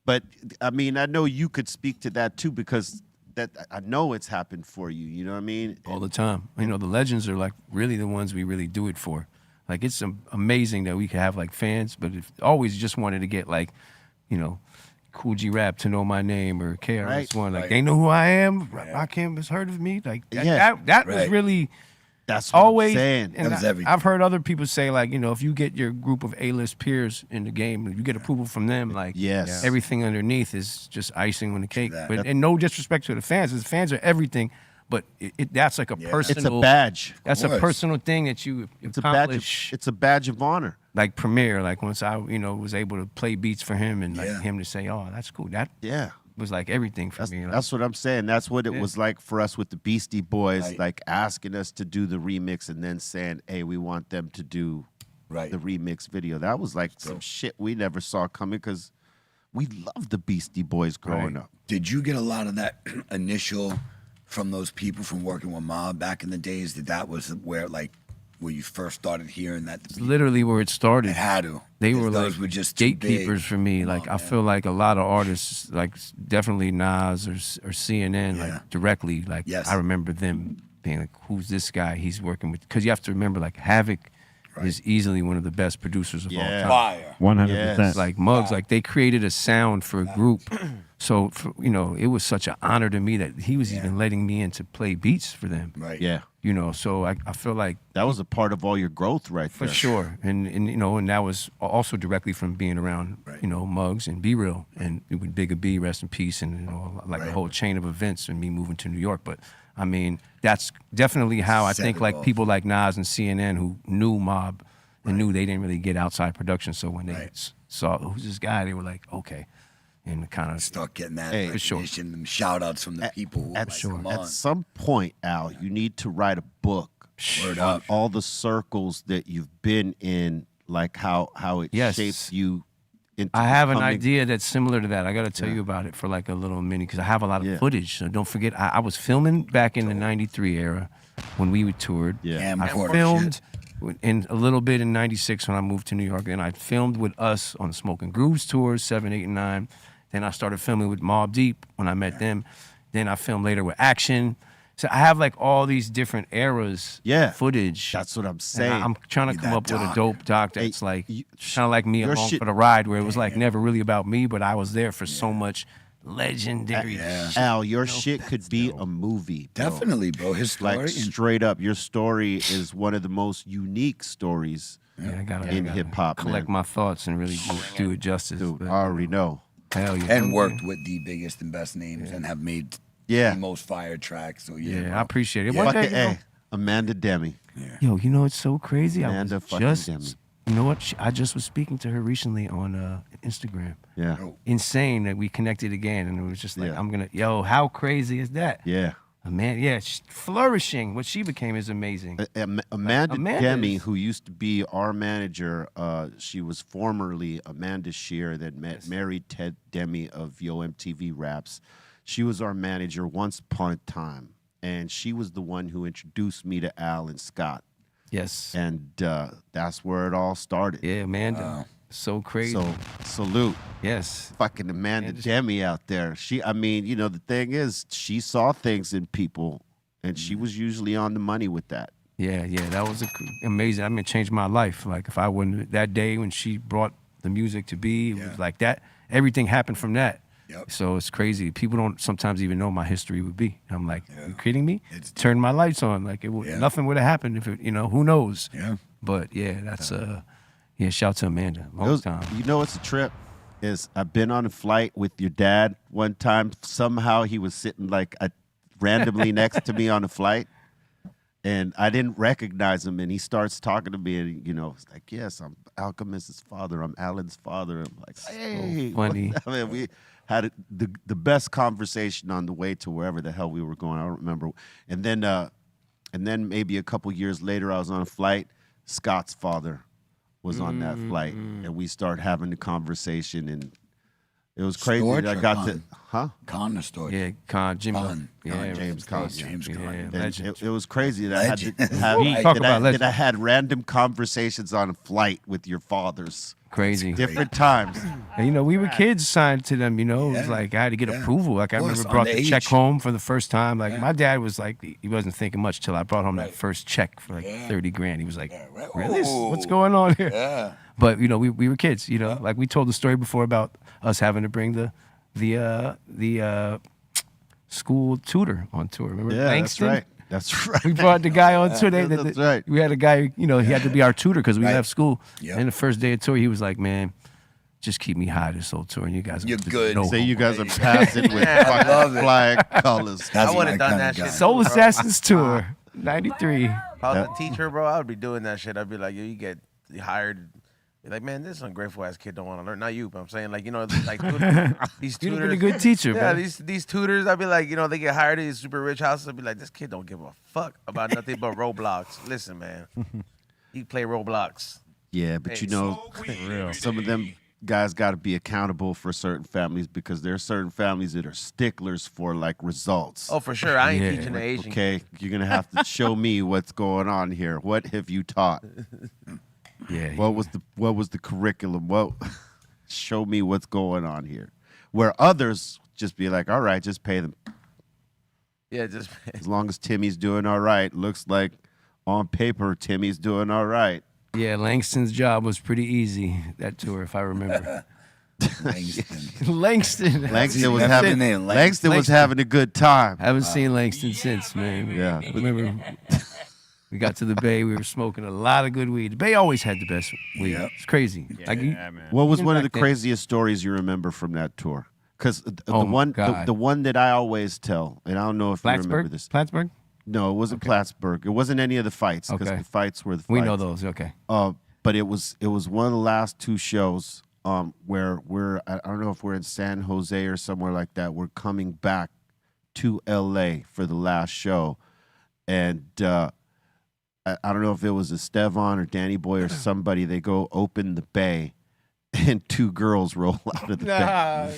But I mean, I know you could speak to that too because that I know it's happened for you. You know what I mean? All the time. You know, the legends are like really the ones we really do it for. Like it's amazing that we could have like fans, but if always just wanted to get like, Cool G Rap to know my name or KRS-One. Like they know who I am. Rakim has heard of me. Like that was Right. really That's what always I'm saying. And That was everything. I've heard other people say like, if you get your group of A-list peers in the game, you get approval from them. Like Yes. everything underneath is just icing on the cake. That. But and no disrespect to the fans, the fans are everything. But that's like a personal. It's a badge. That's a course. personal thing that you It's a badge. accomplish. It's a badge of honor. Like Premier, like once I, was able to play beats for him and like Yeah. him to say, "Oh, that's cool." That Yeah. was like everything for That's, me. Like, that's what I'm saying. That's what it was like for us with the Beastie Boys, Right. like asking us to do the remix and then saying, hey, we want them to do Right. the remix video. That was like some shit we never saw coming because we loved the Beastie Boys growing up. Did you get a lot of that initial from those people from working with Mob back in the days? That was where you first started hearing that? it's literally where it started. It had to. They Because were those like were just too big. gatekeepers for me. Like I feel like a lot of artists, like definitely Nas or CNN, Yeah. like directly. Like Yes. I remember them being like, "Who's this guy? He's working with." Because you have to remember, like Havoc is easily one of the best producers of all Yeah. time. Fire. 100%. Yes. Like Muggs, like they created a sound for a group. So it was such an honor to me that he was even letting me in to play beats for them. Right. Yeah. So I feel like That was a part of all your growth right for there. sure, and that was also directly from being around Muggs and Be Real and with Bigger B, rest in peace, and the whole chain of events and me moving to New York. But I mean, that's definitely how I Set think it like off. people like Nas and CNN who knew Mob and knew they didn't really get outside production. So when they saw who's this guy, they were like, okay. and kind of Start getting that Hey, for sure. recognition, them shout outs from the people who At, like, come on. at some point, Al, you need to write a book Word on up. all the circles that you've been in, like how it Yes. shapes you into I have an becoming- idea that's similar to that. I got to tell you about it for like a little mini because I have a lot of Yeah. footage. So don't forget, I was filming back in the '93 era when we toured. Yeah. Camcorder I shit. filmed in a little bit in '96 when I moved to New York, and I filmed with us on Smoking Grooves tours 7, 8, and 9. Then I started filming with Mobb Deep when I met them. Then I filmed later with Action. So I have like all these different eras footage. That's what I'm And saying. I'm trying to Need come that up with a doc. dope doc that's Hey, like you- kind of like me your along shit- for the ride, where it was like never really about me, but I was there for so much legendary shit. Al, your shit could be a movie. Bro. Definitely, bro. His story. Like straight up, your story is one of the most unique stories Yeah, I gotta in hip hop. collect my thoughts and really do it justice. Dude, but I already know. hell yeah. and worked with the biggest and best names and have made Yeah. the most fire tracks. So yeah, Yeah, bro. I appreciate it. Yeah. One Fucking day, you know, A, Amanda Demi. yo, you know it's so crazy. Amanda I was fucking just, Demi. you know what? I just was speaking to her recently on Instagram. Yeah. Insane that we connected again, and it was just like, Yeah. how crazy is that? Yeah. Man, yeah, she's flourishing. What she became is amazing. Amanda Amanda Demi, is- who used to be our manager, she was formerly Amanda Shear that married Ted Demi of Yo MTV Raps. She was our manager once upon a time, and she was the one who introduced me to Al and Scott, Yes. and that's where it all started. Yeah, Amanda. So crazy. So salute. yes. Fucking Amanda Demi out there. I mean, you know, the thing is, she saw things in people, and she was usually on the money with that. Yeah, that was amazing. I mean, it changed my life. Like, if I wouldn't, that day when she brought the music to be, it was like that. Everything happened from that. Yep. So it's crazy. People don't sometimes even know my history would be. I'm like, you kidding me? It's- Turn my lights on. Like, nothing would have happened if it, who knows? Yeah. But yeah, that's shout to Amanda. It Long was- time. You know what's a trip? Is I've been on a flight with your dad one time. Somehow he was sitting like randomly next to me on a flight, and I didn't recognize him. And he starts talking to me, and it's like, "Yes, I'm Alchemist's father. I'm Alan's father." I'm like, "Hey, funny. I mean, we had the best conversation on the way to wherever the hell we were going. I don't remember. And then maybe a couple years later, I was on a flight. Scott's father was on that flight, and we started having the conversation, and it was crazy. Storch I or got Con? to, Con the story. Yeah, Jimmy. Con. Yeah, James Con. James Yeah, Con. and legend. it was crazy that I had Legend. to have We talk about that legend. I had random conversations on a flight with your fathers, Crazy. different times. And, we were kids signed to them, it was Yeah. like I had to get approval. Like I Of course, remember brought the underage. check home for the first time. Like my dad was like, he wasn't thinking much till I brought home that first check for like 30 grand. He was like, right. really? What's Ooh. going on here? Yeah. But, we were kids, like we told the story before about us having to bring the school tutor on tour. Remember Yeah, Langston? that's right. That's right. We brought the guy on tour. That's right. We had a guy, he had to be our tutor because we didn't Right. have school. Yep. And the first day of tour, he was like, man, just keep me high this whole tour. And you guys You're just good. no Say homo. you guys are passing with I fucking love it. flag colors. That's I would my have done kinda that guy. shit. Soul Assassins tour, 93. If I was a teacher, bro, I would be doing that shit. I'd be like, yo, you get hired. Be like, man, this ungrateful ass kid don't want to learn. Not you, but I'm saying, like, like these You'd have tutors. been a good teacher, Yeah, man. these tutors, I'd be like, they get hired at these super rich houses. I'd be like, this kid don't give a fuck about nothing but Roblox. Listen, man, you play Roblox. Yeah, but Hey, some of them guys got to be accountable for certain families because there are certain families that are sticklers for like results. Oh, for sure. I ain't Yeah. teaching the Asian. Okay, you're gonna have to show me what's going on here. What have you taught? Yeah. What was the curriculum? What show me what's going on here? Where others just be like, all right, just pay them. Yeah, just As long as Timmy's doing all right, looks like on paper Timmy's doing all right. Yeah, Langston's job was pretty easy, that tour, if I remember. Langston. Langston. Langston was That's having the name, Langston was Langston. having a good time. Haven't seen Langston since, man. Yeah. I remember we got to the Bay, we were smoking a lot of good weed. The Bay always had the best weed. Yep. It's crazy. Yeah, man. What was Even one of the back then- craziest stories you remember from that tour? Because Oh, my God. the one that I always tell, and I don't know if you remember Plattsburgh? this. Plattsburgh? No, it wasn't Plattsburgh. It wasn't any of the fights because Okay. the fights were the fights. We know those. Okay. But it was one of the last two shows. where I don't know if we're in San Jose or somewhere like that. We're coming back to LA for the last show, and I don't know if it was Estevan or Danny Boy or somebody. They go open the bay, and 2 girls roll out of the bay.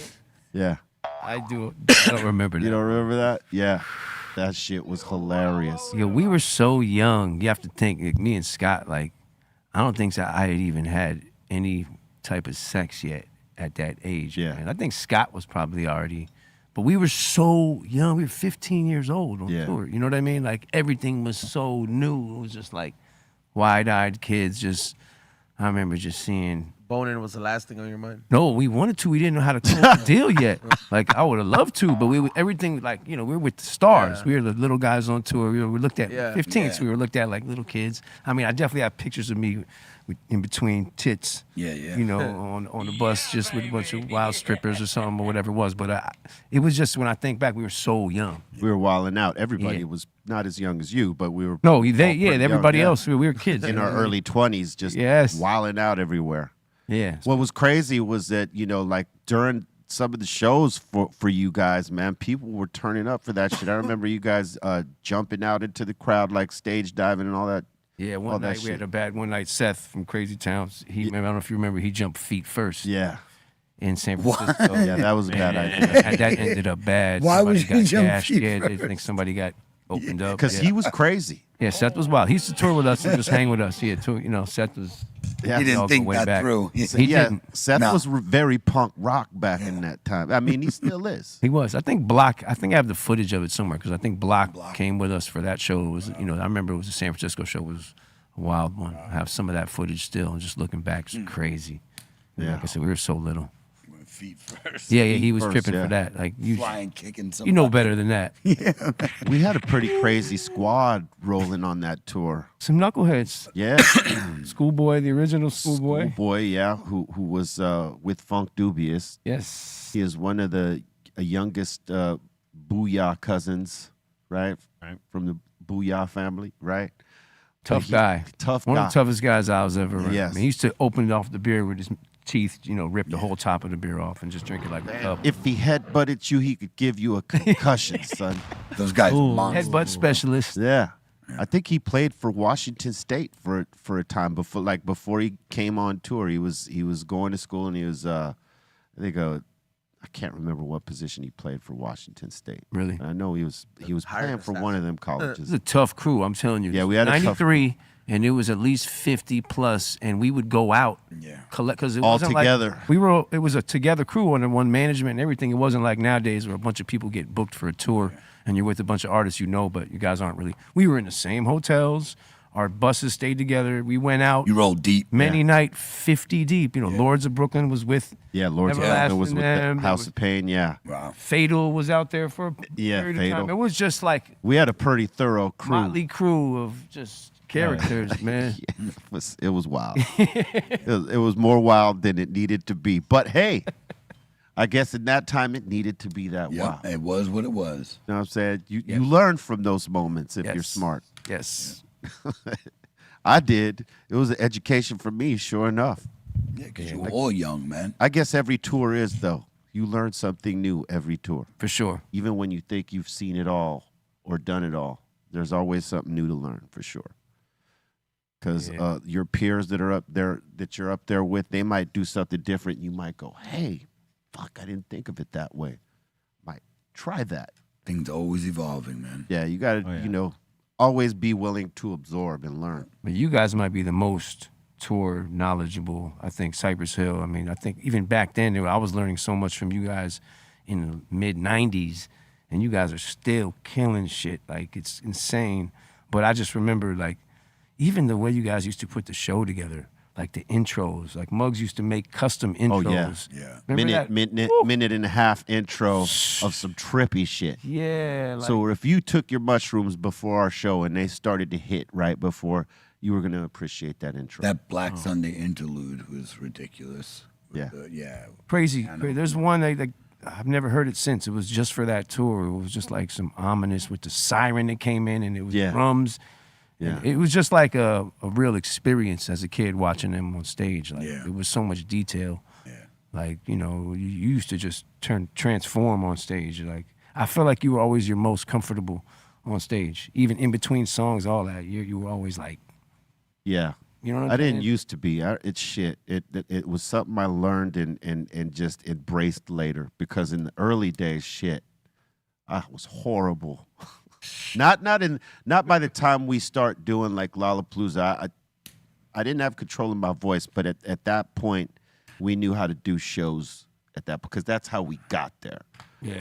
Yeah, I do. I don't remember that. you don't remember that? Yeah, that shit was hilarious. Yo, we were so young. You have to think, like, me and Scott, like, I don't think that I had even had any type of sex yet at that age. Yeah. Man. I think Scott was probably already, but we were so young. We were 15 years old on tour. You know what I mean? Like, everything was so new. It was just like wide-eyed kids. Just, I remember just seeing. Boning was the last thing on your mind? No, we wanted to. We didn't know how to close the deal yet. Like, I would have loved to, but everything, like, we were with the stars. Yeah. We were the little guys on tour. We looked at 15, so Yeah. we were looked at like little kids. I mean, I definitely have pictures of me in between tits. Yeah, yeah. On the bus, just with a bunch of wild strippers or something or whatever it was. But it was just, when I think back, we were so young. We were wilding out. Everybody Yeah. was not as young as you, but we were. No, all pretty young, everybody yeah. else, we were kids. in our early 20s, just Yes. wilding out everywhere. Yeah. What was crazy was that, like during some of the shows for you guys, man, people were turning up for that shit. I remember you guys jumping out into the crowd, like stage diving and all that. Yeah, all one that night we shit. had a bad one night. Seth from Crazy Towns. I don't know if you remember, he jumped feet first Yeah. in San Francisco. Yeah, that was a bad idea. And that ended up bad. Why Somebody would you got jump gashed. feet Yeah, they think somebody got opened up. Because yeah. he was crazy. Yeah, Seth was wild. He used to tour with us and just hang with us. He had Seth was. Yeah. He all didn't think way that back. through. He yeah, didn't. Seth No. was very punk rock back in that time. I mean, he still is. He was. I think I have the footage of it somewhere because I think Block came with us for that show. It was, I remember it was the San Francisco show. It was a wild one. I have some of that footage still, and just looking back, it's crazy. Yeah. Like I said, we were so little. Feet first. Yeah, he was first, tripping yeah. for that. Like Flying, kicking some. you know better than that. We had a pretty crazy squad rolling on that tour. Some knuckleheads. Yeah. Schoolboy, the original Schoolboy. Boy, yeah, who was with Funk Dubious. Yes. He is one of the youngest Booyah cousins, right? From the Booyah family, right? Tough guy. Tough One guy. of the toughest guys I was ever around. Yes. He used to open off the beer with his teeth, rip the whole top of the beer off and just drink it like a cup. If he headbutted you, he could give you a concussion, son. Those guys are monsters. Headbutt specialist. Yeah. I think he played for Washington State for a time before he came on tour. He was going to school and he was I can't remember what position he played for Washington State. Really? I know he was playing for one of them It's colleges. a tough crew, I'm telling you. Yeah, we had a tough 93, and it was at least 50 plus, and we would go out, collect, because it All wasn't together. Like, it was a together crew under one management and everything. It wasn't like nowadays where a bunch of people get booked for a tour, and you're with a bunch of artists but you guys aren't really. We were in the same hotels. Our buses stayed together. We went out. You roll deep. Many night, 50 deep. Lords of Brooklyn was with. Yeah, Lords of Everlasting Brooklyn was with them. the House of Pain. Yeah, Wow. Fatal was out there for a period of Fatal. time. It was just like we had a pretty thorough crew. motley crew of just characters, man. It was wild. it was more wild than it needed to be. But hey, I guess in that time it needed to be that Yeah, wild. it was what it was. You know what I'm saying? You learn from those moments if you're Yes. smart. Yes. I did. It was an education for me, sure enough. Yeah, because you were all young, man. I guess every tour is, though. You learn something new every tour. For sure. Even when you think you've seen it all or done it all, there's always something new to learn, for sure. Because your peers that are up there, that you're up there with, they might do something different. You might go, hey, fuck, I didn't think of it that way. Might try that. Things always evolving, man. Yeah, you got to, always be willing to absorb and learn. But you guys might be the most tour knowledgeable. I think Cypress Hill. I mean, I think even back then, I was learning so much from you guys in the mid 90s, and you guys are still killing shit. Like, it's insane. But I just remember, like, even the way you guys used to put the show together, like the intros. Like, Muggs used to make custom intros. Yeah. Remember Minute, that? minute and a half intro of some trippy shit. Yeah. Like, So if you took your mushrooms before our show and they started to hit right before, you were going to appreciate that intro. That Black Sunday interlude was ridiculous. Yeah. Yeah. crazy. There's one that I've never heard it since. It was just for that tour. It was just like some ominous with the siren that came in, and it was drums. Yeah. And it was just like a real experience as a kid watching them on stage. Like, it was so much detail. Yeah. Like, you used to just transform on stage. Like, I feel like you were always your most comfortable on stage, even in between songs, all that. You were always like, Yeah. you know what I'm I saying? didn't used to be. It's shit. It was something I learned and just embraced later, because in the early days, shit, I was horrible. not by the time we start doing like Lollapalooza, I didn't have control of my voice, but at that point, we knew how to do shows at that, because that's how we got there,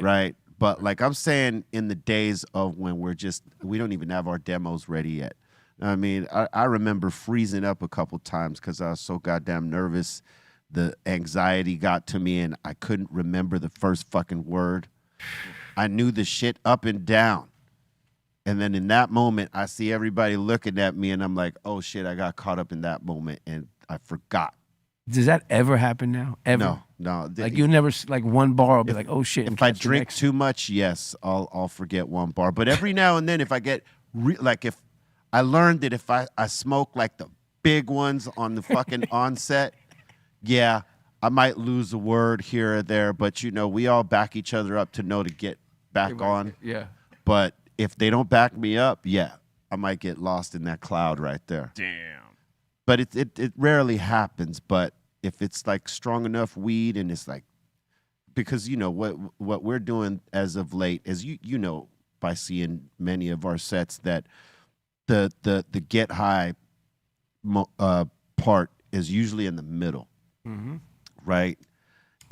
right? But like I'm saying, in the days of when we don't even have our demos ready yet. I mean, I remember freezing up a couple times because I was so goddamn nervous. The anxiety got to me, and I couldn't remember the first fucking word. I knew the shit up and down. And then in that moment, I see everybody looking at me, and I'm like, oh shit, I got caught up in that moment, and I forgot. Does that ever happen now? Ever? No. Like, you'll never, like, one bar will be like, oh shit. If I drink too much, yes, I'll forget one bar. But every now and then, if I get, if I learned that if I smoke like the big ones on the fucking onset, yeah, I might lose a word here or there. But, we all back each other up to know to get back on. Yeah. But if they don't back me up, yeah, I might get lost in that cloud right there. Damn. But it rarely happens. But if it's like strong enough weed, and it's like, because what we're doing as of late is by seeing many of our sets, that the get high part is usually in the middle, right?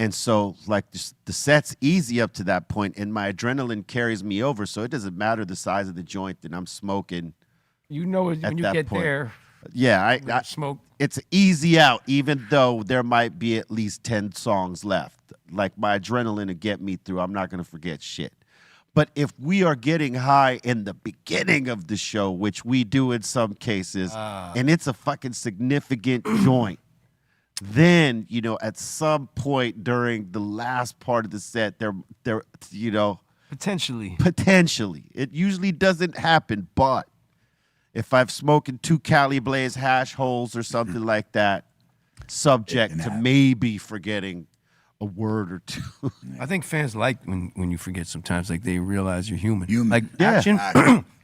And so like the set's easy up to that point, and my adrenaline carries me over, so it doesn't matter the size of the joint that I'm smoking. When you get point. there. Yeah, I smoke. It's easy out, even though there might be at least 10 songs left. Like, my adrenaline to get me through, I'm not going to forget shit. But if we are getting high in the beginning of the show, which we do in some cases, and it's a fucking significant joint, then, at some point during the last part of the set, there, Potentially. It usually doesn't happen, but if I've smoking 2 Cali Blaze hash holes or something like that, subject to maybe forgetting a word or two. I think fans like when you forget sometimes, like they realize you're human. Like Yeah. Action,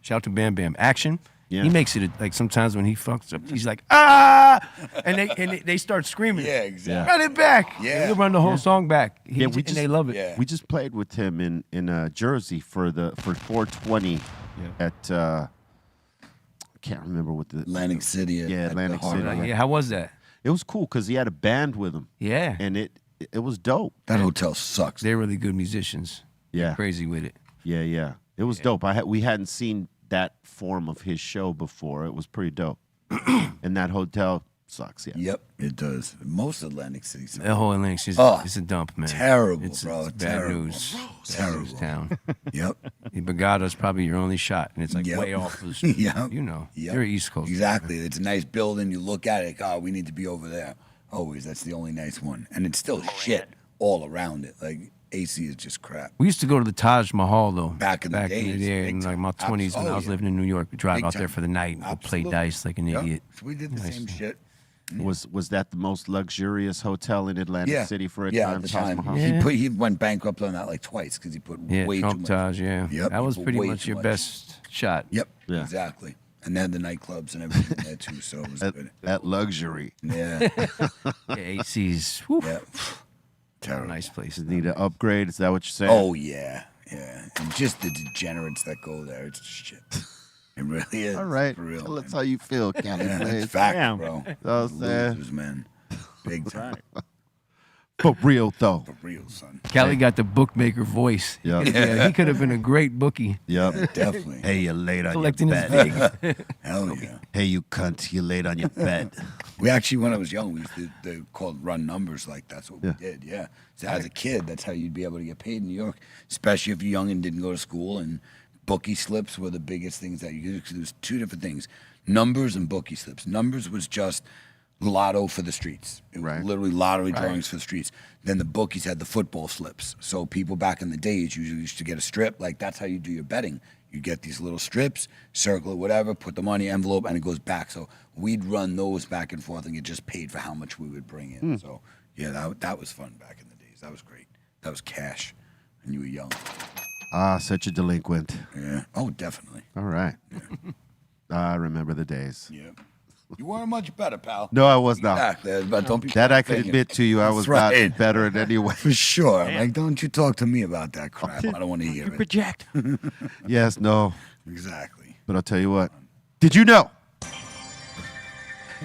shout out to Bam Bam. Action, Yeah. he makes it like sometimes when he fucks up, he's like, ah! And they start screaming. Yeah, exactly. Run it back. Yeah. He'll run the whole song back. Yeah, And they love it. Yeah. We just played with him in Jersey for 420 at I can't remember what the Atlantic City. Yeah, Atlantic Hard City. Rock. Like, yeah, how was that? It was cool because he had a band with him. Yeah. And it was dope. That hotel sucks. They're really good musicians. Yeah. They're crazy with it. Yeah. It was dope. We hadn't seen that form of his show before. It was pretty dope. And that hotel sucks, yeah. Yep, it does. Most Atlantic City sucks. That whole Atlantic City Oh, is a dump, man. terrible, it's, bro, It's bad terrible. news. Terrible. Bad news town. Yep. Bagada's probably your only shot, and it's like Yep. way off the street. Yep. Yep. Yep. You're East Coast. Exactly. It's a nice building. You look at it, we need to be over there. Always. That's the only nice one. And it's still shit all around it. Like, AC is just crap. We used to go to the Taj Mahal though. Back in the days, in big like my time. 20s when I was Yeah. living in New York. We'd drive Big out there time. for the night and go play Absolutely. dice like an Yep. idiot. So we did the Nice. same shit. Was that the most luxurious hotel in Atlantic City for a yeah, time? at the Taj time. Mahal? Yeah. He went bankrupt on that like twice because he put Yeah, way too Trump much. Taj, yeah. Yep, That was he put pretty way much too your much. best shot. Yep, Yeah. exactly. And they had the nightclubs and everything there too, so it was good. That luxury. Yeah, Yeah, AC's. Whew, yeah. Terrible. nice place. Need an upgrade? Is that what you're saying? Oh yeah, yeah. And just the degenerates that go there, it's shit. It really is. All right. For real. Tell us man. how you feel, Cali Yeah, Blaze. it's fact, Damn. bro. Know what I'm saying? Losers, man. Big time. For real, though. For real, son. Cali got the bookmaker voice. Yep. Yeah, he could have been a great bookie. Yep. Definitely. Hey, you late on Collecting your his bed. big. Hell yeah. Hey, you cunt, you late on your bed. We actually, when I was young, we used to they called run numbers. Like that's what we did. Yeah. So as a kid, that's how you'd be able to get paid in New York, especially if you're young and didn't go to school. And bookie slips were the biggest things that you could do. 'Cause there was two different things: numbers and bookie slips. Numbers was just lotto for the streets. It was Right. literally lottery drawings for the streets. Then the bookies had the football slips. So people back in the days usually used to get a strip. Like that's how you do your betting. You get these little strips, circle it, whatever, put the money envelope, and it goes back. So we'd run those back and forth and get just paid for how much we would bring in. So Yeah, that was fun back in the days. That was great. That was cash, and you were young. Ah, such a delinquent. Yeah. Oh, definitely. All right. I remember the days. Yeah. You weren't much better, pal. No, I was not. Exactly. But don't be That I can faking it. admit to you, I was That's right. not better in any way. For sure. Like, don't you talk to me about that crap. I don't want to hear it. Project. Yes, no. Exactly. But I'll tell you what. Did you know?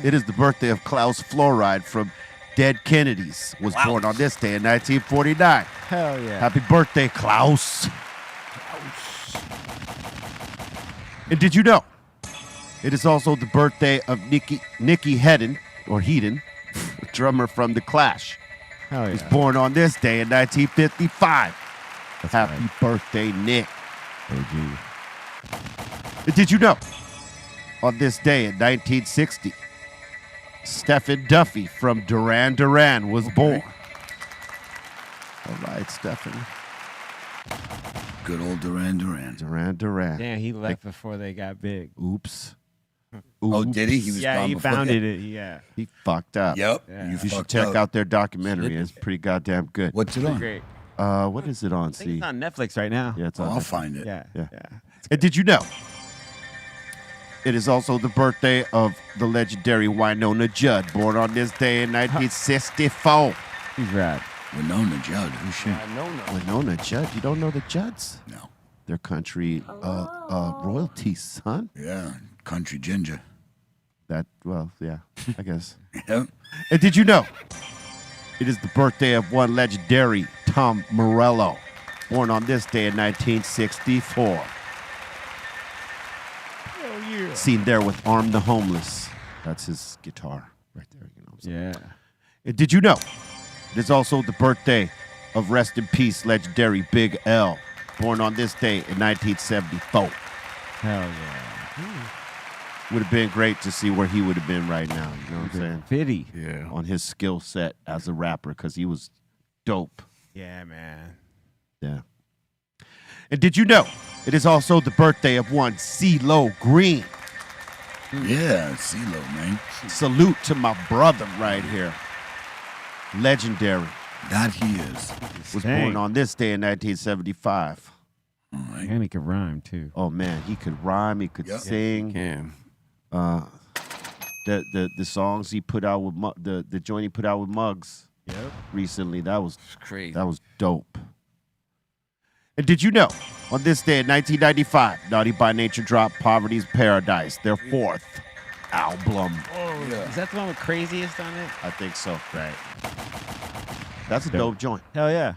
It is the birthday of Klaus Fluoride from Dead Kennedys. Was born on this day in 1949. Hell yeah. Happy birthday, Klaus. And did you know? It is also the birthday of Nicky Hedden, or Heaton, drummer from The Clash. Hell yeah. Was born on this day in 1955. Happy birthday, Nick. OG. And did you know? On this day in 1960, Stephen Duffy from Duran Duran was born. All right, Stephen. Good old Duran Duran. Duran Duran. Damn, he left before they got big. Oops. Oh, did he? He was Yeah, gone he before founded that? it. Yeah. He fucked up. Yep. Yeah. You You should fucked check up. out their documentary. It's pretty goddamn good. What's it on? Great. What is it on? I think See? it's on Netflix right now. Yeah, it's Oh, on. I'll there. find it. Yeah. Yeah. Yeah. And did you know? It is also the birthday of the legendary Winona Judd, born on this day in 1964. He's rad. Winona Judd. Who's she? Winona Judd? You don't know the Judds? No. They're country royalty, son. Yeah. Country ginger. That, well, yeah, I guess. Yep. And did you know? It is the birthday of one legendary Tom Morello, born on this day in 1964. Hell yeah. Seen there with Arm the Homeless. That's his guitar right there. You know what I'm saying? Yeah. And did you know? It is also the birthday of rest in peace legendary Big L, born on this day in 1974. Hell yeah. Would have been great to see where he would have been right now. You know what I'm saying? 50. Yeah. On his skill set as a rapper, because he was dope. Yeah, man. Yeah. And did you know? It is also the birthday of one CeeLo Green. Yeah. CeeLo, man. Salute to my brother right here. Legendary. That he is. Was Dang. born on this day in 1975. All right. And he could rhyme, too. Oh man, he could rhyme, he could Yep. sing. Yeah. The songs he put out with the joint he put out with Muggs recently, that was Crazy. dope. And did you know? On this day in 1995, Naughty by Nature dropped Poverty's Paradise, their fourth album. Is that the one with Craziest on it? I think so. Right. That's a dope joint. Hell yeah.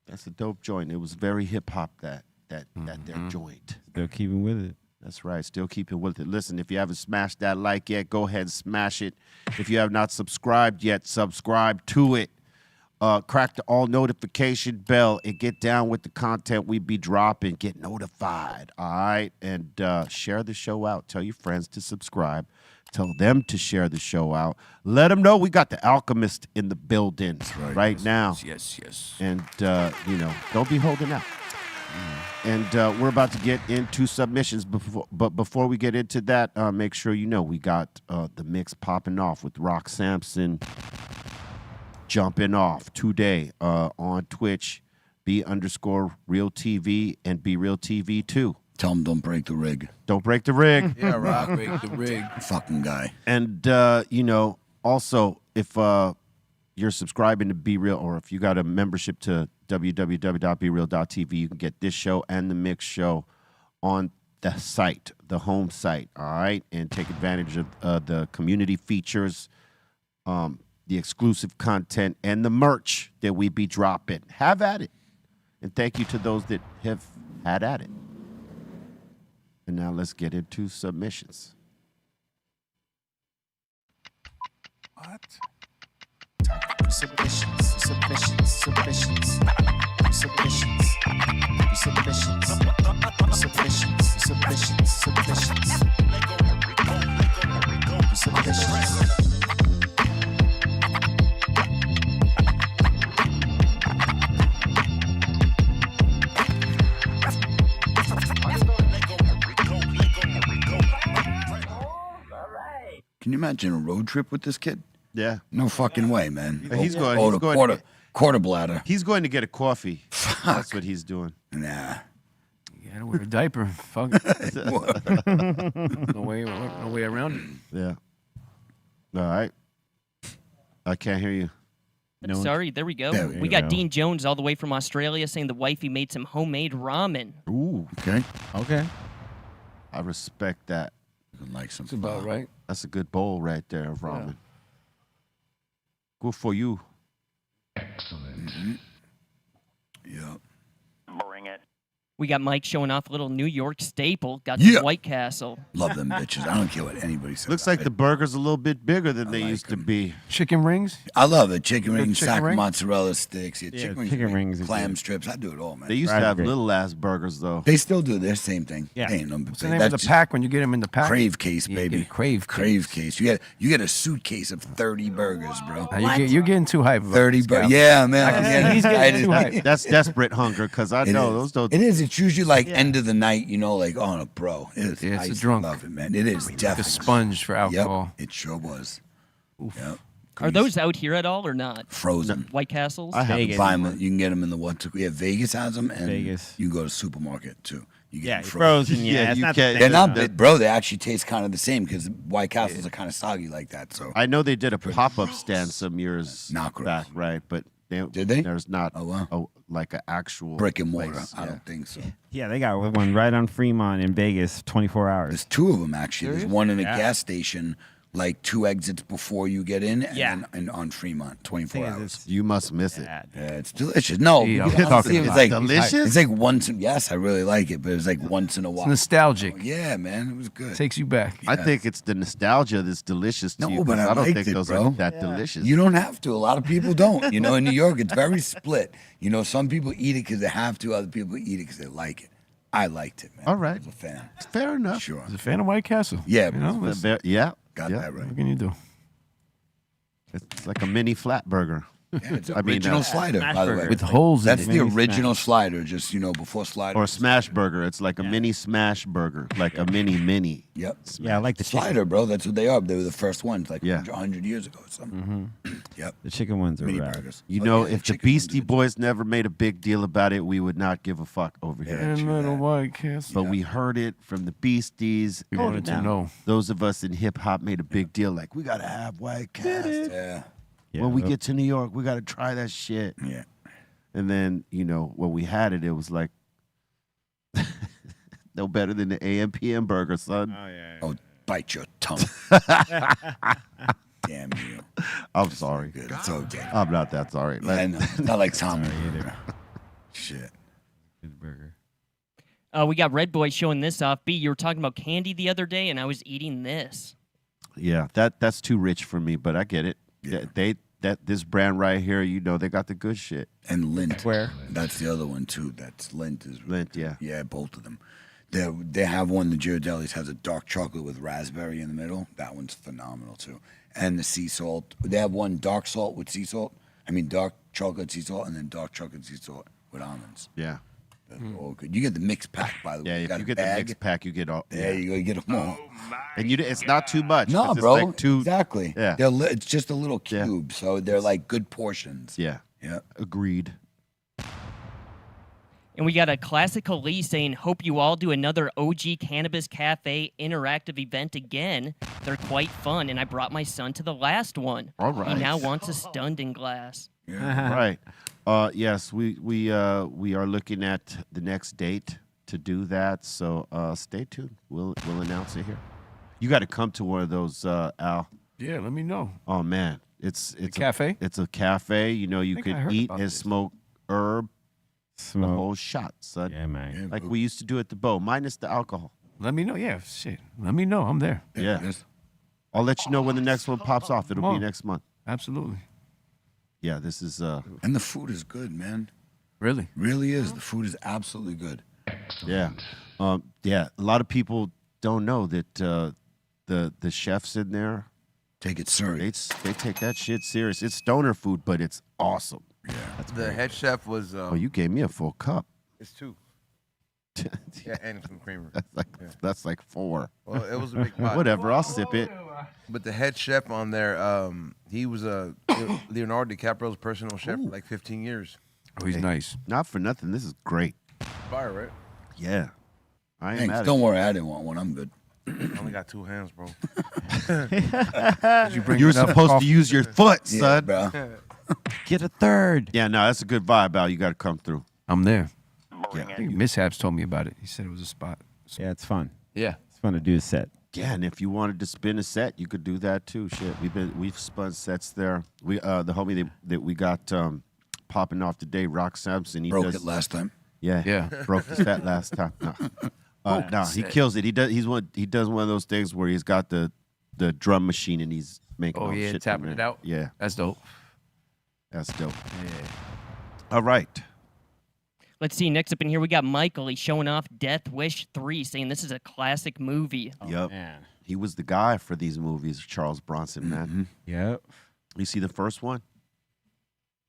That's a dope joint. It was very hip hop that their joint. Still keeping with it. That's right. Still keeping with it. Listen, if you haven't smashed that like yet, go ahead and smash it. If you have not subscribed yet, subscribe to it. Crack the all notification bell and get down with the content we be dropping. Get notified. All right. And share the show out. Tell your friends to subscribe. Tell them to share the show out. Let them know we got the Alchemist in the building right now. Yes. And, don't be holding out. And we're about to get into submissions. But before we get into that, make sure you know we got the mix popping off with Rock Sampson jumping off today on Twitch, B_RealTV and BeRealTV2. Tell him don't break the rig. Don't break the rig. Yeah, Rock, break the rig. Fucking guy. And, also, if you're subscribing to Be Real, or if you got a membership to www.bereal.tv, you can get this show and the mix show on the site, the home site, all right? And take advantage of the community features, the exclusive content, and the merch that we be dropping. Have at it. And thank you to those that have had at it. And now let's get into submissions. What? Submissions. Can you imagine a road trip with this kid? Yeah. No fucking way, man. He's going. Oh, He's the going. quarter bladder. He's going to get a coffee. That's what he's doing. Nah. You gotta wear a diaper. Fuck it. No way around it. Yeah. All right. I can't hear you. No Sorry, there we go. There we We got go. Dean Jones all the way from Australia saying the wifey made some homemade ramen. Ooh. Okay. Okay. I respect that. Like some. That's about right. That's a good bowl right there of ramen. Good for you. Yeah. We got Mike showing off a little New York staple. Got Yeah. some White Castle. Love them bitches. I don't care what anybody says. Looks like the burger's a little bit bigger than they like used to them. be. Chicken rings. I love it. Chicken Good rings, chicken sack ring? mozzarella sticks. Yeah, Yeah, chicken, chicken rings are clam good. strips. I do it all, man. They used Fried to have great. little ass burgers though. They still do their same thing. Yeah. They ain't no What's the name of the pack when you get them in the pack? Crave case, You baby. get a crave Crave case. You get a suitcase of 30 burgers, bro. Now, you're getting too hype. about 30 this guy. burgers. Yeah, man. I can see he's getting too hype. That's desperate hunger because I It know is. those don't. It is. It's usually like end of the night, you know, like, oh, no, bro. It is. Yeah, it's I a used to drunk. love it, man. It is Like a definitely. sponge for alcohol. Yep, it sure was. Yep. Are those out here at all or not? Frozen? White Castles? I have Vegas. Buy 'em, you can get them in the what? Yeah, Vegas has them, and Vegas. you can go to supermarket too. You get Yeah, 'em frozen. Yeah, Yeah, it's you not can't- the They're same. not, bro. They actually taste kind of the same because White Castles are kind of soggy like that. So I know they did a pop-up stand some years Not gross. back, right? But Did they? There's not Oh, wow. like an actual brick and mortar. place, I yeah. don't think so. Yeah, they got one right on Fremont in Vegas, 24 hours. There's two of them actually. There's one in a Yeah. gas station, like 2 exits before you get in, and Yeah. then and on Fremont, 24 Thing is, hours. You must miss it. Yeah, Yeah, it's delicious. No, Yeah, I'm honestly, talking it's about like delicious? It's like once. Yes, I really like it, but it's like once in a It's while. nostalgic. Yeah, man, it was good. Takes you back. I think it's the nostalgia that's delicious to No, you. 'cause but I I don't liked think it, those bro. are that delicious. You don't have to. A lot of people don't. You know, in New York, it's very split. You know, some people eat it because they have to. Other people eat it because they like it. I liked it, man. All right. I was a fan. Fair enough. Sure. I was a fan of White Castle. Yeah, you know, but- Yeah. Got yeah. that right. what can you do? It's like a mini flat burger. Yeah, it's I mean, original slider, by the way. burger. With holes That's in the it. Mini original slider, just, you know, before slider. Or a smash burger. It's like a mini smash burger, like a mini. Yep. Yeah, I like the chicken. Slider, bro. That's what they are. They were the first ones, like Yeah. 100 years ago or something. Yep. The chicken ones are Mini rad. burgers. You Oh, know, yeah, if the chicken ones Beastie are good. Boys never made a big deal about it, we would not give a fuck over here. And little White Castle. But we heard it from the Beasties. We wanted to know. Those of us in hip hop made a big deal, like we gotta have White Cast. Yeah. Yeah, When we well, get to New York, we gotta try that shit. Yeah. And then, you know, when we had it, it was like no better than the AM/PM burger, son. Oh, bite your tongue. Damn you. I'm sorry. Good. It's okay. I'm not that sorry. I know. Not like Tom either. Shit. good burger. We got Red Boy showing this off. B, you were talking about candy the other day, and I was eating this. Yeah, that's too rich for me, but I get it. Yeah. This brand right here, you know, they got the good shit. And Lint. Where? That's the other one too. That's Lint is Lint, yeah. Yeah, both of them. They have one. The Ghirardelli's has a dark chocolate with raspberry in the middle. That one's phenomenal too. And the sea salt. They have one dark salt with sea salt. I mean dark chocolate sea salt, and then dark chocolate sea salt with almonds. Yeah. That's all good. You get the mixed pack, by the way. Yeah, if got you a get the bag. mixed pack, you get all. There Yeah. you go. You get them all. And it's not too much. No, 'cause it's bro. like two. Exactly. Yeah. It's just a little Yeah. cube, so they're like good portions. Yeah. Yeah. Agreed. And we got a classical Lee saying, hope you all do another OG Cannabis Cafe interactive event again. They're quite fun, and I brought my son to the last one. All He right. now wants a stunned in glass. Right. Yes, we are looking at the next date to do that. So stay tuned. We'll announce it here. You got to come to one of those, Al. Yeah, let me know. Oh man, it's a cafe? It's a cafe. You know, you think I could heard eat about and this. smoke herb the Smoke. whole shot, son. Yeah, man. Like we used to do at the Bow, minus the alcohol. Let me know. Yeah, shit. Let me know. I'm there. Yeah. Yes. I'll let you know when the next one pops off. It'll Come be on. next month. Absolutely. Yeah, this is And the food is good, man. Really? Really is. The food is absolutely good. yeah. Yeah, a lot of people don't know that the chefs in there, Take it serious. they take that shit serious. It's stoner food, but it's awesome. The head chef was. Oh, you gave me a full cup. It's 2. Yeah, and some creamer. That's like 4. Well, it was a big pot. Whatever, I'll sip it. But the head chef on there, he was Leonardo DiCaprio's personal chef for like 15 years. Oh, he's nice. Not for nothing. This is great. Fire, right? Yeah. I ain't Thanks. mad at Don't you. worry, I didn't want one. I'm good. I only got 2 hands, bro. You're supposed to use your foot, Yeah, son. bro. Get a third. Yeah, no, that's a good vibe, Al. You got to come through. I'm there. Yeah. I think Mishaps told me about it. He said it was a spot. Yeah, it's fun. Yeah. It's fun to do a set. Yeah, and if you wanted to spin a set, you could do that too. Shit, we've spun sets there. We the homie that we got popping off today, Rock Sampson. He Broke does, it last time. Yeah, Yeah. broke the set last time. No, he kills it. He does one of those things where he's got the drum machine and he's making Oh, all yeah, shit tapping from it there. out? Yeah, That's dope. that's dope. Yeah. All right. Let's see. Next up in here, we got Michael. He's showing off Death Wish 3, saying this is a classic movie. Yep. Man. He was the guy for these movies, Charles Bronson, man. Yep. You see the first one?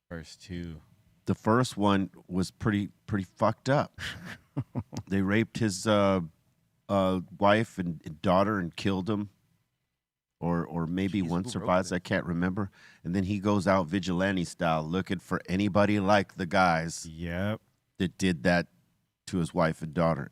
First 2. The first one was pretty fucked up. They raped his wife and daughter and killed him, or maybe one survives. I can't remember. And then he goes out vigilante style, looking for anybody like the guys Yep. that did that to his wife and daughter.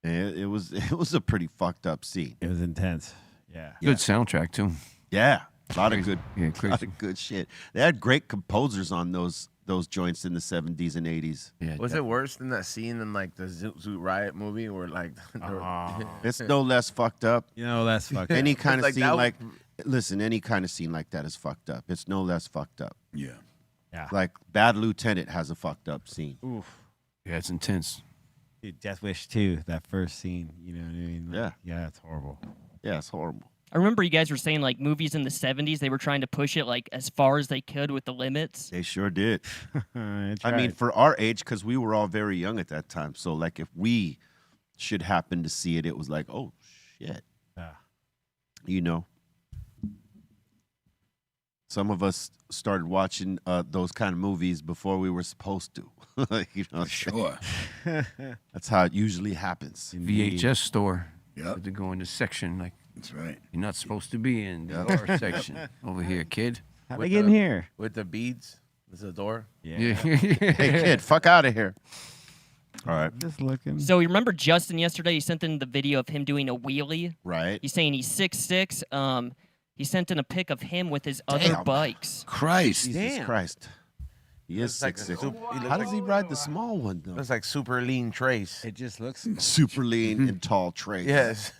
And it was a pretty fucked up scene. It was intense. Yeah. Good soundtrack, too. Yeah, a lot of Crazy. good, Yeah, lot crazy. of good shit. They had great composers on those joints in the 70s and 80s. Yeah. Was it worse than that scene in like the Zoot Riot movie where like It's no less fucked up. You know, that's fucking. Any kind of like scene that like, listen, any kind of scene like that is fucked up. It's no less fucked up. Yeah. Yeah. Like Bad Lieutenant has a fucked up scene. Oof. Yeah, it's intense. Dude, Death Wish 2, that first scene. You know what I mean? Yeah. Yeah, it's horrible. Yeah, it's horrible. I remember you guys were saying like movies in the 70s, they were trying to push it like as far as they could with the limits. They sure did. I I mean, for our age, because we were all very young at that time. So, like, if we should happen to see it, it was like, oh, shit. Yeah. You know? Some of us started watching those kind of movies before we were supposed to. You know, Sure. that's how it usually happens. VHS store. Yep. Had to go in the section like That's right. you're not supposed to be in the R section over here, kid. How'd I get in here? with the beads. This is a door. Yeah. Hey, kid, fuck out of here. All right. Just looking. So you remember Justin yesterday? He sent in the video of him doing a wheelie. Right. He's saying he's 6'6". He sent in a pic of him with his other Damn. bikes. Christ. Jesus Christ. He is Looks like 6'6". a he looks How does like- he ride the small one, though? Looks like super lean Trace. It just looks. Super lean and tall traits. Yes.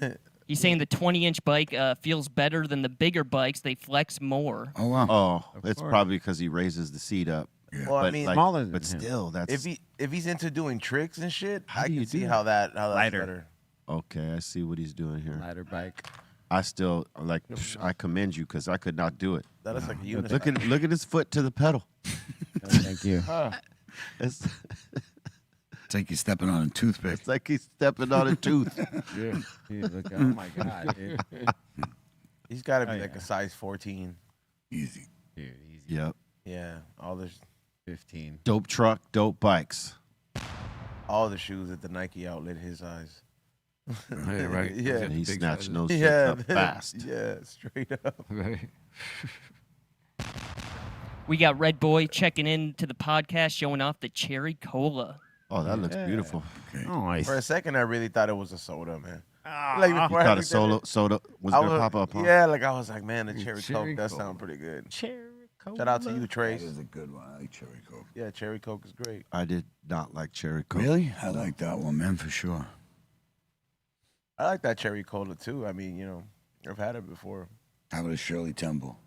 He's saying the 20-inch bike feels better than the bigger bikes. They flex more. Oh, wow. Oh, it's probably because he raises the seat up. Well, I But, mean, like, Smaller than but him. still, that's if he's into doing tricks and shit, How I do you can see do how that's Lighter. better. okay. I see what he's doing here. Lighter bike. I still like. I commend you because I could not do it. That looks like a unit. Look at his foot to the pedal. Thank you. It's, It's like you're stepping on a toothpick. it's like he's stepping on a tooth. Yeah. Dude, look, oh my God, dude. He's got to be Oh, like yeah. a size 14. Easy. Dude, easy. Yep. Yeah, all the 15. Dope truck, dope bikes. shoes at the Nike outlet his size. Yeah, right. Yeah. And he's Big snatching sizes. those shits Yeah, up fast. Yeah, straight up. Right. We got Red Boy checking in to the podcast, showing off the cherry cola. Oh, that looks beautiful. Nice. For a second, I really thought it was a soda, man. You before I thought a looked at solo it, soda was I gonna was- pop up, huh? Yeah, like I was like, man, the cherry Cherry Coke does Coke. sound pretty good. Cherry cola. Shout out to you, That Trace. is a good one. I like cherry coke. Yeah, cherry Coke is great. I did not like cherry coke. Really? I like that one, man, for sure. I like that cherry cola too. I mean, I've had it before. How about a Shirley Temple?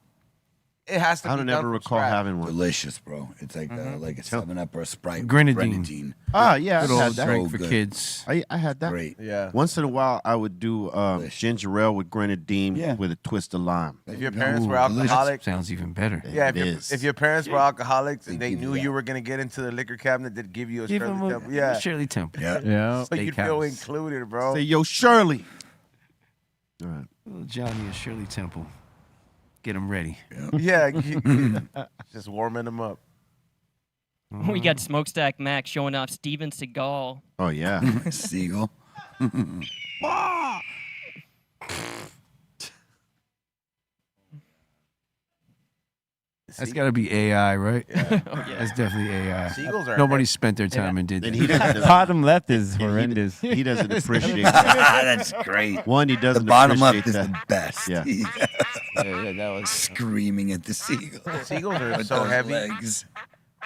It has to I be don't done ever from recall scratch. having one. Delicious, bro. It's like like a 7-Up or a Sprite. Grenadine. Ah, yeah, Good I had old that. drink So for good. kids. I had that. Great. Yeah. Once in a while, I would do ginger ale with grenadine Yeah. with a twist of lime. If your parents were Ooh, delicious. alcoholics, Sounds even better. yeah. It is. If your parents were alcoholics and they give you knew that. you were gonna get into the liquor cabinet, they'd give you a Give Shirley him Temple. a Yeah. Shirley Temple. Yeah. Yeah. So you'd feel Steakhouse. included, bro. Say, yo, Shirley. All right. Little Johnny and Shirley Temple. Get them ready. Yeah. Just warming them up. We got Smokestack Mac showing off Steven Seagal. Oh, yeah. That's got to be AI, right? Oh, yeah. That's definitely AI. Seagulls are Nobody spent their time and did And that. he doesn't, Bottom left is horrendous. he doesn't appreciate that. That's great. One, he The doesn't bottom left appreciate is that. the best. Yeah. Yeah, that was. Screaming at the seagull. Seagulls are With so those heavy. legs.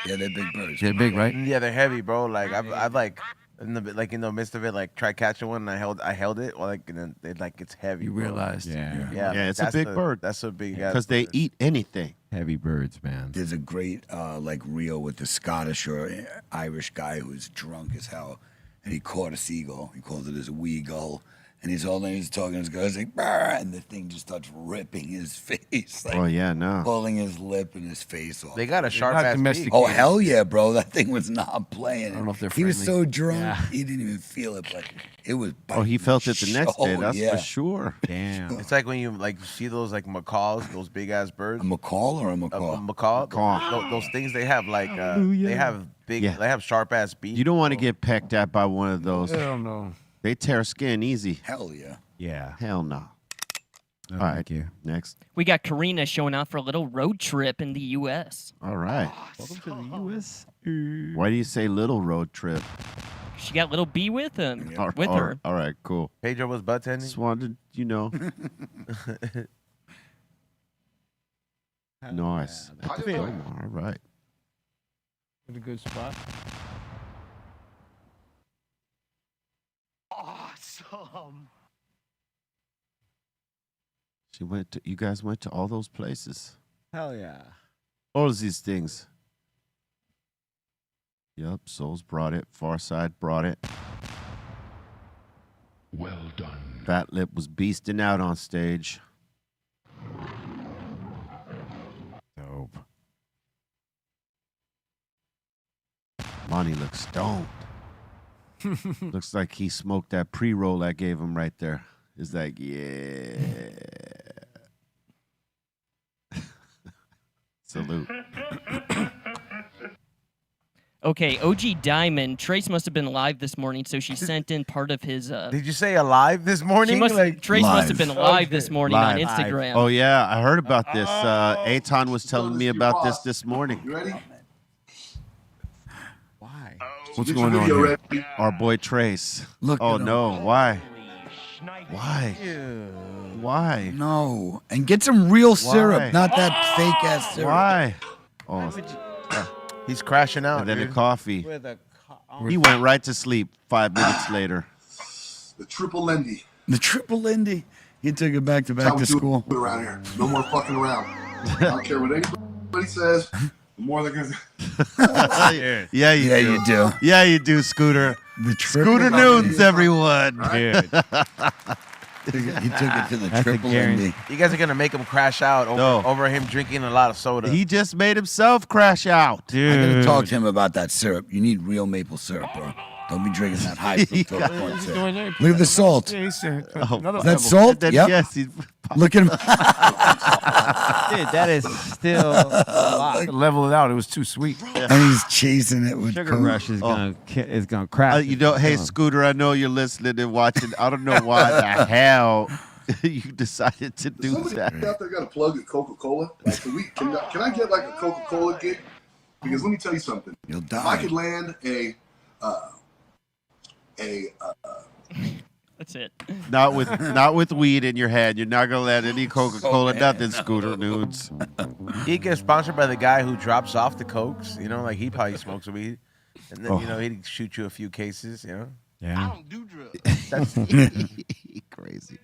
Yeah, they're big birds. They're big, right? Yeah, they're heavy, bro. Like I've like in the midst of it, like tried catching one, and I held it, well, like, and then it's heavy. You bro. realized. Yeah, Yeah, it's a that's big bird. That's a big Because they eat anything. Heavy birds, man. There's a great like reel with the Scottish or Irish guy who's drunk as hell, and he caught a seagull. He calls it his wee gull, and he's talking to his guy. He's like, "Brr," and the thing just starts ripping his face, like Oh, yeah, no. pulling his lip and his face off. They got a sharp not ass beak. domestic- Oh hell yeah, bro! That thing was not playing. I don't know if they're he was friendly. so drunk he didn't even feel it, but it was. Oh, he felt it the next day. Oh, That's yeah. for sure. Damn. It's like when you like see those like macaws, those big ass birds. A macaw or a A macaw? macaw. Macaw. Those things they have like they have big. Yeah. They have sharp ass beaks. You don't want to get pecked at by one of those. Hell no. They tear skin easy. Hell yeah. Yeah. Hell no. No, All right. thank you. Next. We got Karina showing out for a little road trip in the U.S. All right. Welcome to the U.S. Why do you say little road trip? She got little B with him, All- with all- her. All right, cool. Pedro was butt tending. Just wanted, Nice. All right. A good spot. Awesome. You guys went to all those places. Hell yeah. All of these things. Yep, Souls brought it. Far Side brought it. Well done. Fat Lip was beasting out on stage. Dope. Monty looks stoned. Looks like he smoked that pre-roll I gave him right there. It's like, yeah. Salute. Okay, OG Diamond. Trace must have been live this morning, so she sent in part of his. Did you say alive this morning? She must. Like, Trace must have live. been live this morning on Live. Instagram. Oh, yeah, I heard about this. Aton was telling me about this morning. You ready? Why? What's Get your going on video here? ready. Our boy Trace. Look Oh, at him. no. Why? Why? Why? No. And get some real Why? syrup, not that fake ass syrup. Why? Oh, he's crashing out. and then dude. a coffee. With a He went right to sleep 5 minutes later. The triple Lindy. The triple Lindy. He took it back to That's how back we to do school. it around here. No more fucking around. I don't care what anybody says. The more they're gonna. Yeah, you Yeah, do. you do. Yeah, you do, Scooter. The triple Scooter Lindy. Noons, everyone. dude. He took it to the That's a triple guarantee. Lindy. You guys are gonna make him crash out No. over him drinking a lot of soda. He just made himself crash out. I gotta Dude. talk to him about that syrup. You need real maple syrup, bro. Don't be drinking that high fructose corn syrup. Look at the salt. Yeah, he's another Is that level. salt? Then, Yep. yes, he's Look at him. Dude, that is still a lot. Level it out. It was too sweet. And he's chasing it with Sugar Coke. rush is gonna crash. you know, hey, Scooter, I know you're listening and watching. I don't know why the hell you decided to do Somebody that. out there got to plug at Coca-Cola. Like, can I get like a Coca-Cola gig? Because let me tell you something. You'll If I die. could land a That's it. Not with weed in your hand. You're not gonna let any Coca-Cola, nothing, Scooter Nudes. He gets sponsored by the guy who drops off the cokes. You know, like he probably smokes weed, and then you know he'd shoot you a few cases. You know, Yeah. do drugs. that's Crazy.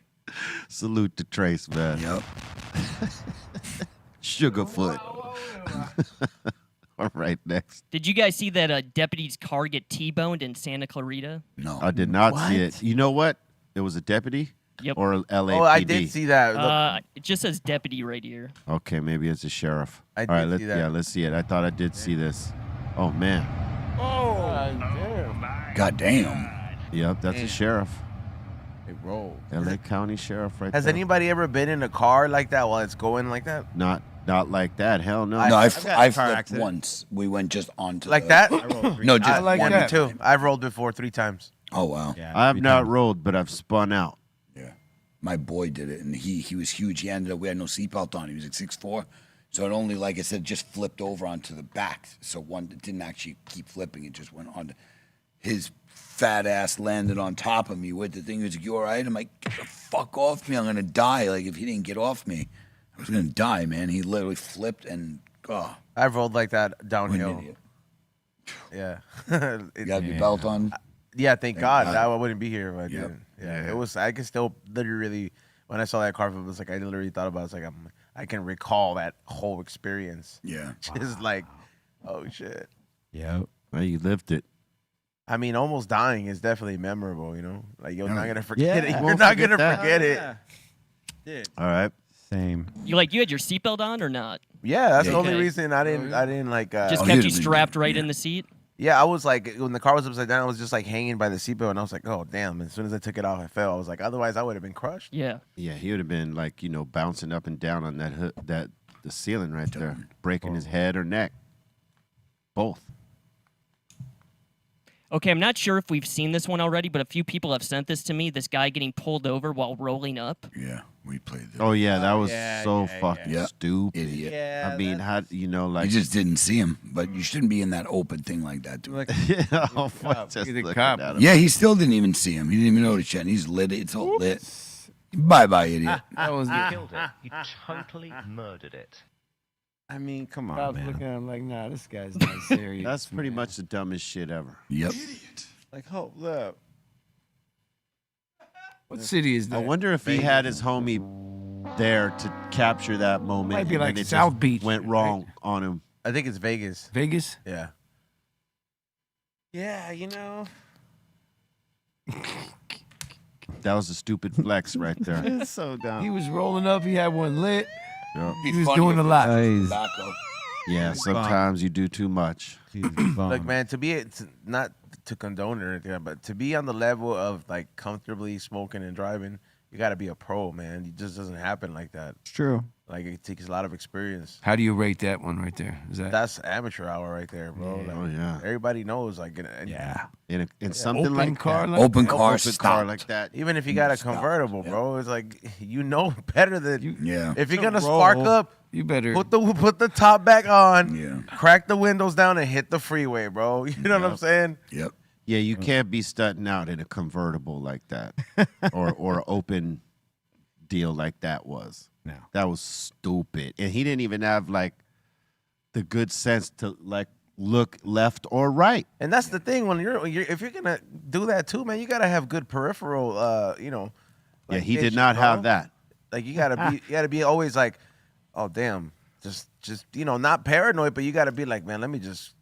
Salute to Trace, man. Yep. Sugarfoot. All right, next. Did you guys see that a deputy's car get T-boned in Santa Clarita? No. I did not see it. You know what? It was a deputy Yep. or a LAPD. Oh, I did see that. Look, It just says deputy right here. Okay, maybe it's a sheriff. I All right, did see that. let's see it. I thought I did see this. Oh man. God damn. Yep, that's a sheriff. it rolled. LA County Sheriff right Has there. anybody ever been in a car like that while it's going like that? Not like that. Hell no. No, I've got a I car flipped accident. once. We went just onto Like the, that? No, just I like one. that too. I've rolled before 3 times. Oh wow. Yeah. I've three not times. rolled, but I've spun out. Yeah. My boy did it, and he was huge. He ended up, we had no seatbelt on. He was like 6'4", So it only, like I said, just flipped over onto the back. So one it didn't actually keep flipping. It just went on. His fat ass landed on top of me with the thing. He was like, "You all right?" I'm like, "Get the fuck off me. I'm going to die." Like, if he didn't get off me, I was going to die, man. He literally flipped and, oh. I've rolled like that What an downhill. idiot. Yeah. You got your belt on? Yeah, thank God. God. I wouldn't be here if I Yep. didn't. Yeah, it was. I can still literally, when I saw that car, it was like I literally thought about. It's like I can recall that whole experience. Yeah. Just like, oh shit. Yep. Well, you lived it. I mean, almost dying is definitely memorable. You know, like you're not gonna forget Yeah, it. you You're won't not forget gonna that. forget it. Yeah. Dude. All right. Same. You had your seatbelt on or not? Yeah, that's the Yeah. only Okay. reason I didn't like. Just Oh, kept you'd you have been- strapped right yeah. in the seat? Yeah, I was like, when the car was upside down, I was just like hanging by the seatbelt, and I was like, oh damn! As soon as I took it off, I fell. I was like, otherwise I would have been crushed. Yeah. Yeah, he would have been like, bouncing up and down on the ceiling right there, breaking his head or neck. Both. Okay, I'm not sure if we've seen this one already, but a few people have sent this to me. This guy getting pulled over while rolling up. Yeah, we played that. Oh yeah, that was Yeah, so yeah, fucking yeah. stupid. Idiot. Yeah. I mean, how You like just didn't see him, but you shouldn't be in that open thing like that, dude. yeah, oh, fuck, just Be the looking cop. at him. Yeah, he still didn't even see him. He didn't even notice yet. And he's lit. It's all lit. Bye-bye, idiot. That was You killed it. You totally murdered it. I mean, come I on, was looking man. at him like, nah, this guy's not serious. That's pretty man. much the dumbest shit ever. Yep. Like, hold up. What city is that? I wonder if he had his homie there to capture that moment. Might be and like then it South just Beach, went right? wrong on him. I think it's Vegas. Vegas? Yeah. Yeah, you know. That was a stupid flex right there. It's so dumb. He was rolling up. He had one lit. Yeah. He was doing a lot. Tobacco. Yeah, sometimes you do too much. Look, man, not to condone it or anything, but to be on the level of like comfortably smoking and driving, you got to be a pro, man. It just doesn't happen like that. It's true. Like it takes a lot of experience. How do you rate that one right there? Is that That's amateur hour right there, bro. Yeah. Like, Oh, yeah. Everybody knows, like, Yeah. In something open like car? that. Like Open that? car, Open car stopped. like that. even if you got a Stop. convertible, Yeah. bro, it's like you know better than you. Yeah. If you're Don't gonna spark roll. up, You better. put the top back on, Yeah. crack the windows down, and hit the freeway, bro. You know what I'm saying? Yep. Yeah, you can't be stunting out in a convertible like that, or open deal like that was. No. That was stupid, and he didn't even have like the good sense to like look left or right. And that's the thing when you're if you're gonna do that too, man, you gotta have good peripheral, Yeah, like, he did vision, not bro. have that. Like you gotta be always like, oh damn, just not paranoid, but you gotta be like, man, let me just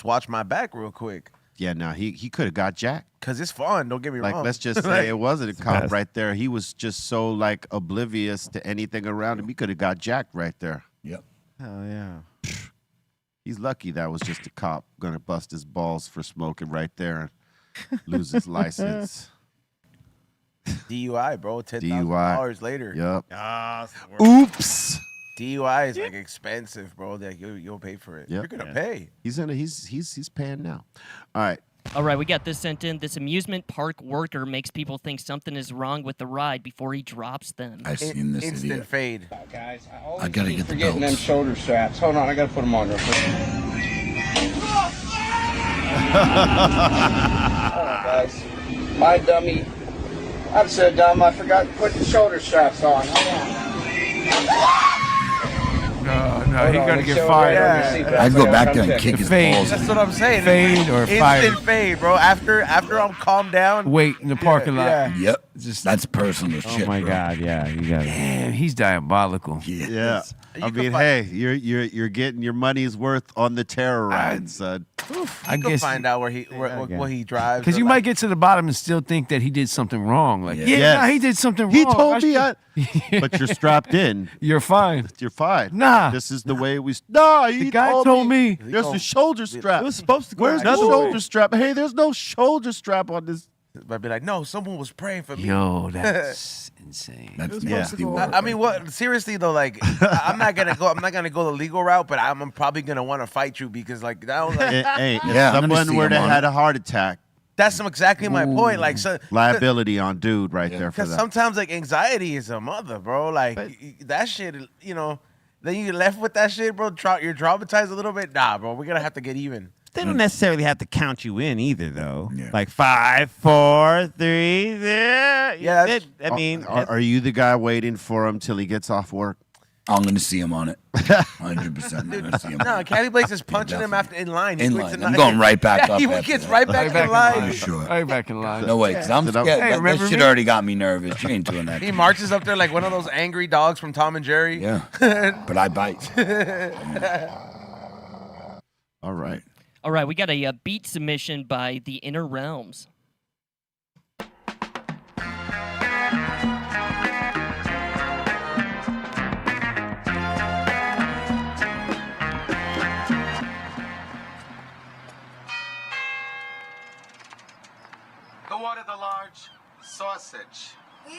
watch my back real quick, Yeah, no, he could have got jacked. cause it's fun. Don't get me Like, wrong. let's just say it wasn't a cop right there. He was just so like oblivious to anything around him. He could have got jacked right there. Yep. Hell yeah. He's lucky that was just a cop gonna bust his balls for smoking right there and lose his license. DUI, bro. $10,000 later. Yep. Ah, Oops. DUI is like expensive, bro. Like you'll pay for it. Yep. You're gonna pay. He's paying now. All right. All right, we got this sent in. This amusement park worker makes people think something is wrong with the ride before he drops them. I've seen this Instant idiot. fade. Guys, I gotta get the forgetting them belts. shoulder straps. Hold on, I gotta put them on real quick. Hold on, guys. My dummy. I'm so dumb. I forgot to put the shoulder straps on. Hold on. No, he's Hold on, gonna let's get show fired. everyone Yeah. your seatbelts. I'd go I gotta back come there and check. kick his Fade. balls. That's what I'm saying. Fade or fired. Instant fade, bro. After I'm calmed down. Wait in the parking lot. Yeah. Yep. Just- That's personal Oh shit. my bro. God. Yeah. You got it. Damn, he's diabolical. Yeah. I can mean, find- hey, you're getting your money's worth on the terror ride, son. I You can guess find out what he drives. because or you like- might get to the bottom and still think that he did something wrong. Like, Yeah. yeah, Yes. nah, he did something wrong. He told me, should- but you're strapped in. You're fine. You're fine. Nah. This is the way we. Nah, he The guy told me. There's a shoulder strap. It was supposed to go Where's the another way. shoulder strap? Hey, there's no shoulder strap on this. I'd be like, no, someone was praying for me. Yo, that's insane. That's Yeah. nasty work. I mean, what? Seriously though, like, I'm not gonna go the legal route, but I'm probably gonna want to fight you because, like, that was, like, Hey, if Yeah, I'm gonna someone see were him to on had it. a heart attack, that's exactly my point. Like, so liability on dude right there for because that. sometimes like anxiety is a mother, bro. Like that shit, then you left with that shit, bro. You're traumatized a little bit. Nah, bro, we're gonna have to get even. They don't necessarily have to count you in either, though. Yeah. Like 5, 4, 3. Yeah, I mean, Are you the guy waiting for him till he gets off work? I'm going to see him on it. 100%. I'm going to see him No, on it. Caddy Blaze is punching him after in line. He In quits line. I'm going right back up He after gets that. right back in line. For sure. Right back in line. No way, because I'm scared. That remember shit me? already got me nervous. You ain't doing that. He marches up there like one of those angry dogs from Tom and Jerry. Yeah. But I bite. All right. All right, we got a beat submission by The Inner Realms. Go order the large sausage.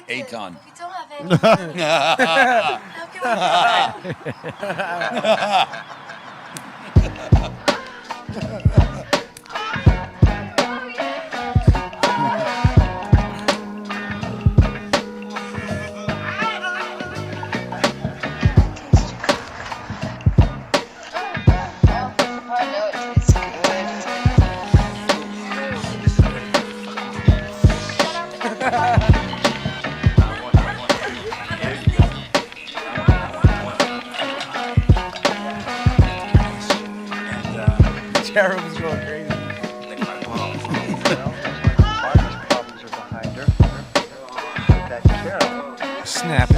Aton. We don't have any. How can we get that? I know it tastes Jared was going crazy. Snapping.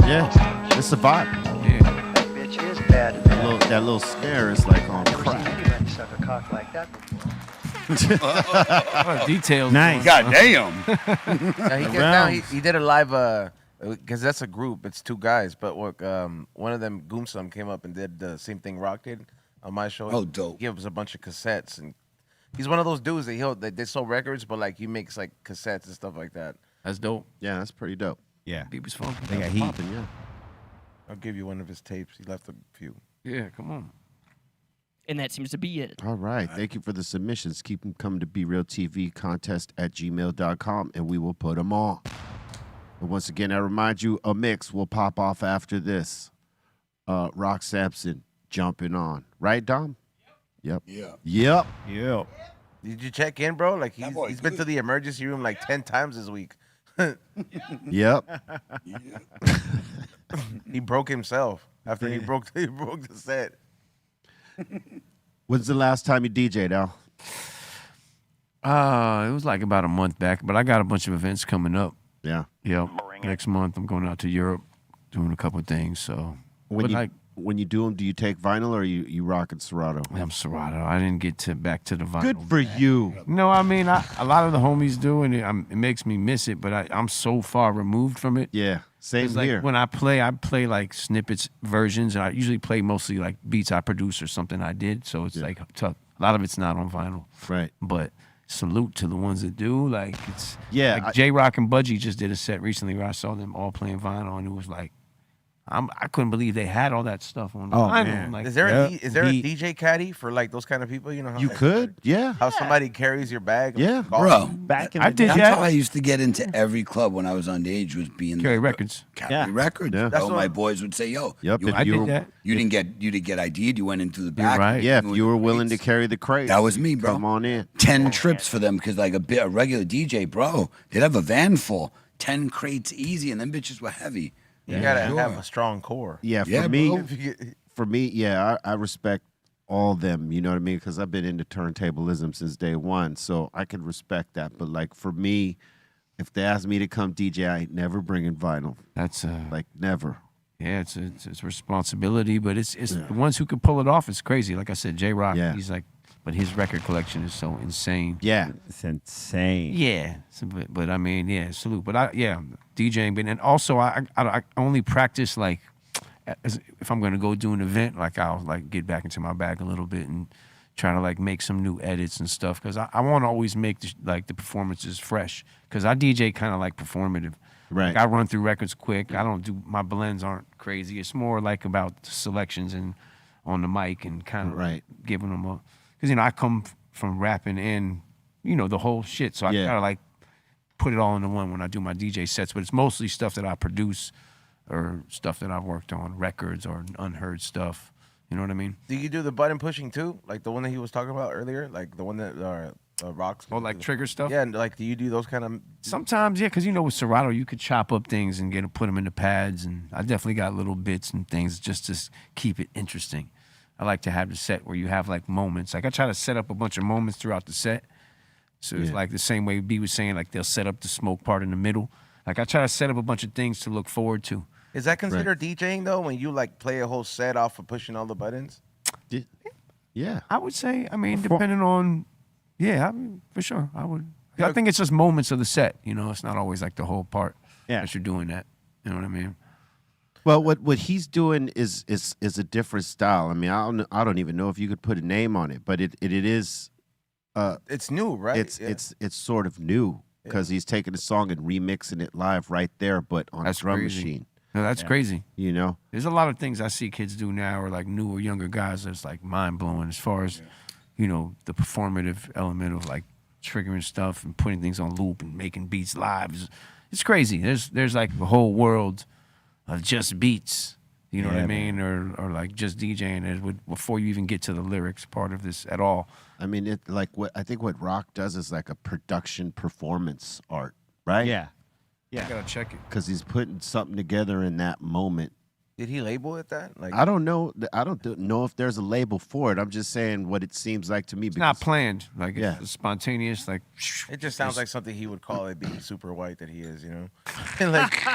Yeah, it's a vibe. Yeah. That bitch is bad. That little snare is like on crack. Anybody suck a cock like that before. Details. Nice. God damn. Yeah, he gets down. He did a live because that's a group. It's two guys, but one of them, Greenthumb, came up and did the same thing Rock did on my show. Oh, dope. He gives us a bunch of cassettes, and he's one of those dudes that they sell records, but like he makes like cassettes and stuff like that. That's dope. Yeah, that's pretty dope. yeah. People's fun. They got heat. Popping, yeah. I'll give you one of his tapes. He left a few. Yeah, come on. And that seems to be it. All right. Thank you for the submissions. Keep them coming to brealtvcontest@gmail.com, and we will put them on. And once again, I remind you, a mix will pop off after this. Rock Sampson jumping on. Right, Dom? Yep. Yeah. Yep. Yep. Did you check in, bro? Like That boy he's been good. to the emergency room like 10 times this week. Yep. He broke himself after he broke the set. When's the last time you DJ'd, Al? It was like about a month back, but I got a bunch of events coming up. Yeah. Yep. Next month, I'm going out to Europe, doing a couple of things. So, When but you do them, do you take vinyl or you rocking Serato? I'm Serato. I didn't get back to the vinyl. Good for you. No, I mean, a lot of the homies do, and it makes me miss it. But I'm so far removed from it. Yeah. Same It's like here. when I play like snippets, versions, and I usually play mostly like beats I produced or something I did. So it's like tough. A lot of it's not on vinyl. Right. But salute to the ones that do. Like it's Yeah, Like J Rock and Budgie just did a set recently where I saw them all playing vinyl, and it was like I couldn't believe they had all that stuff on vinyl. man. Like, Is there a He- DJ caddy for like those kind of people? You know how You could? Yeah. how somebody carries your bag. of Yeah. coffee? Bro, Back in I the did day. that's that. how I used to get into every club when I was underage, was being Carry records. Carry Yeah. records. Yeah. That's Bro, what- my boys would say, "Yo, Yep, you, if I you did were- that. you didn't get ID'd. You went into the back. right. Yeah, if with you the were willing to crates. carry the crate. That was me, bro. Come on in. 10 trips for them because like a regular DJ, bro, they'd have a van full, 10 crates easy, and them bitches were heavy. You gotta Sure. have a strong core. Yeah, for Yeah, me, bro. yeah, I respect all them, you know what I mean? Because I've been into turntablism since day one, so I can respect that. But like for me, if they ask me to come DJ, I ain't never bringing vinyl. That's Like never. yeah, it's a responsibility, but it's the ones who can pull it off. It's crazy. Like I said, J Rock, Yeah. he's like, but his record collection is so insane. Yeah. It's insane. Yeah, so, but I mean, yeah, salute. But DJing, but and also I only practice like if I'm gonna go do an event, like I'll like get back into my bag a little bit and try to like make some new edits and stuff because I want to always make the performances fresh because I DJ kind of like performative. Right. Like, I run through records quick. I don't do my blends aren't crazy. It's more like about selections and on the mic and kind of Right. giving them a because I come from rapping and the whole shit, so I Yeah. gotta like put it all into one when I do my DJ sets. But it's mostly stuff that I produce or stuff that I've worked on, records or unheard stuff. You know what I mean? Do you do the button pushing too, like the one that he was talking about earlier, like the one that rocks? Or like trigger stuff? Yeah, and like do you do those kind of? Sometimes, yeah, because with Serato, you could chop up things and put them into pads, and I definitely got little bits and things just to keep it interesting. I like to have the set where you have like moments. Like I try to set up a bunch of moments throughout the set. So it's like the same way B was saying, like they'll set up the smoke part in the middle. Like I try to set up a bunch of things to look forward to. Is that considered DJing though, when you like play a whole set off of pushing all the buttons? Yeah, I would say. I mean, depending on, for sure, I would. I think it's just moments of the set. It's not always like the whole part that you're doing that. You know what I mean? Well, what he's doing is a different style. I mean, I don't even know if you could put a name on it, but it is. It's new, right? It's sort of new because he's taking a song and remixing it live right there, but on a drum machine. No, that's crazy. There's a lot of things I see kids do now, or like newer, younger guys, that's like mind blowing as far as, the performative element of like triggering stuff and putting things on loop and making beats live. It's crazy. There's like a whole world of just beats. You know what I mean? Or like just DJing it before you even get to the lyrics part of this at all. I mean, I think what rock does is like a production performance art, right? Yeah. I gotta check it. Because he's putting something together in that moment. Did he label it that? Like I don't know. I don't know if there's a label for it. I'm just saying what it seems like to me. It's not planned. Like it's spontaneous. Like it just sounds like something he would call it, being super white that he is. Like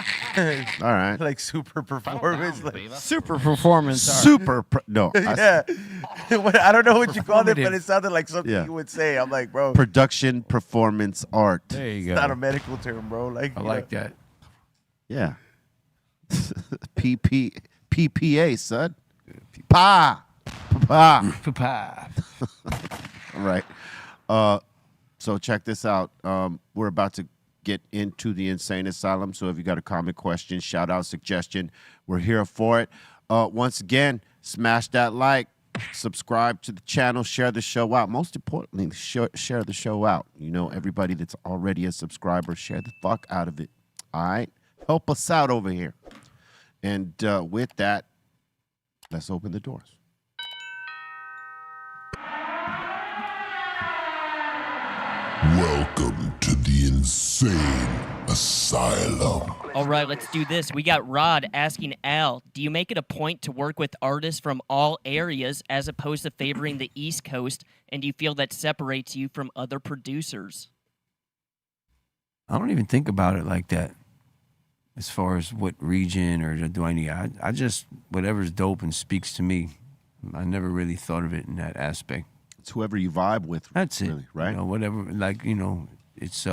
all right, like super performance, super performance. Super. No. Yeah. I don't know what you called it, but it sounded like something you would say. I'm like, bro. Production performance art. There you go. It's not a medical term, bro. Like I like that. Yeah. PPA, son. Pa. All right. So check this out. We're about to get into the insane asylum. So if you got a comment, question, shout out, suggestion, we're here for it. Once again, smash that like, subscribe to the channel, share the show out. Most importantly, share the show out. Everybody that's already a subscriber, share the fuck out of it. All right? Help us out over here. And with that, let's open the doors. Welcome to the insane asylum. All right, let's do this. We got Rod asking Al, do you make it a point to work with artists from all areas as opposed to favoring the East Coast? And do you feel that separates you from other producers? I don't even think about it like that. As far as what region or do I need, I just, whatever's dope and speaks to me. I never really thought of it in that aspect. It's whoever you vibe with. That's really, it, right? Whatever, like, it's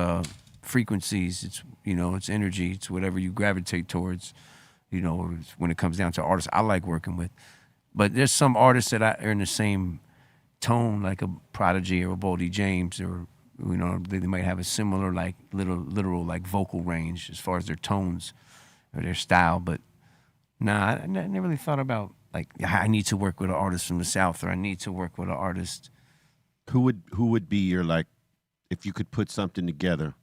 frequencies, it's energy, it's whatever you gravitate towards, when it comes down to artists I like working with. But there's some artists that are in the same tone, like a Prodigy or a Boldy James, or they might have a similar like literal like vocal range as far as their tones or their style. But nah, I never really thought about like I need to work with an artist from the South, or I need to work with an artist. Who would be your, like, if you could put something together,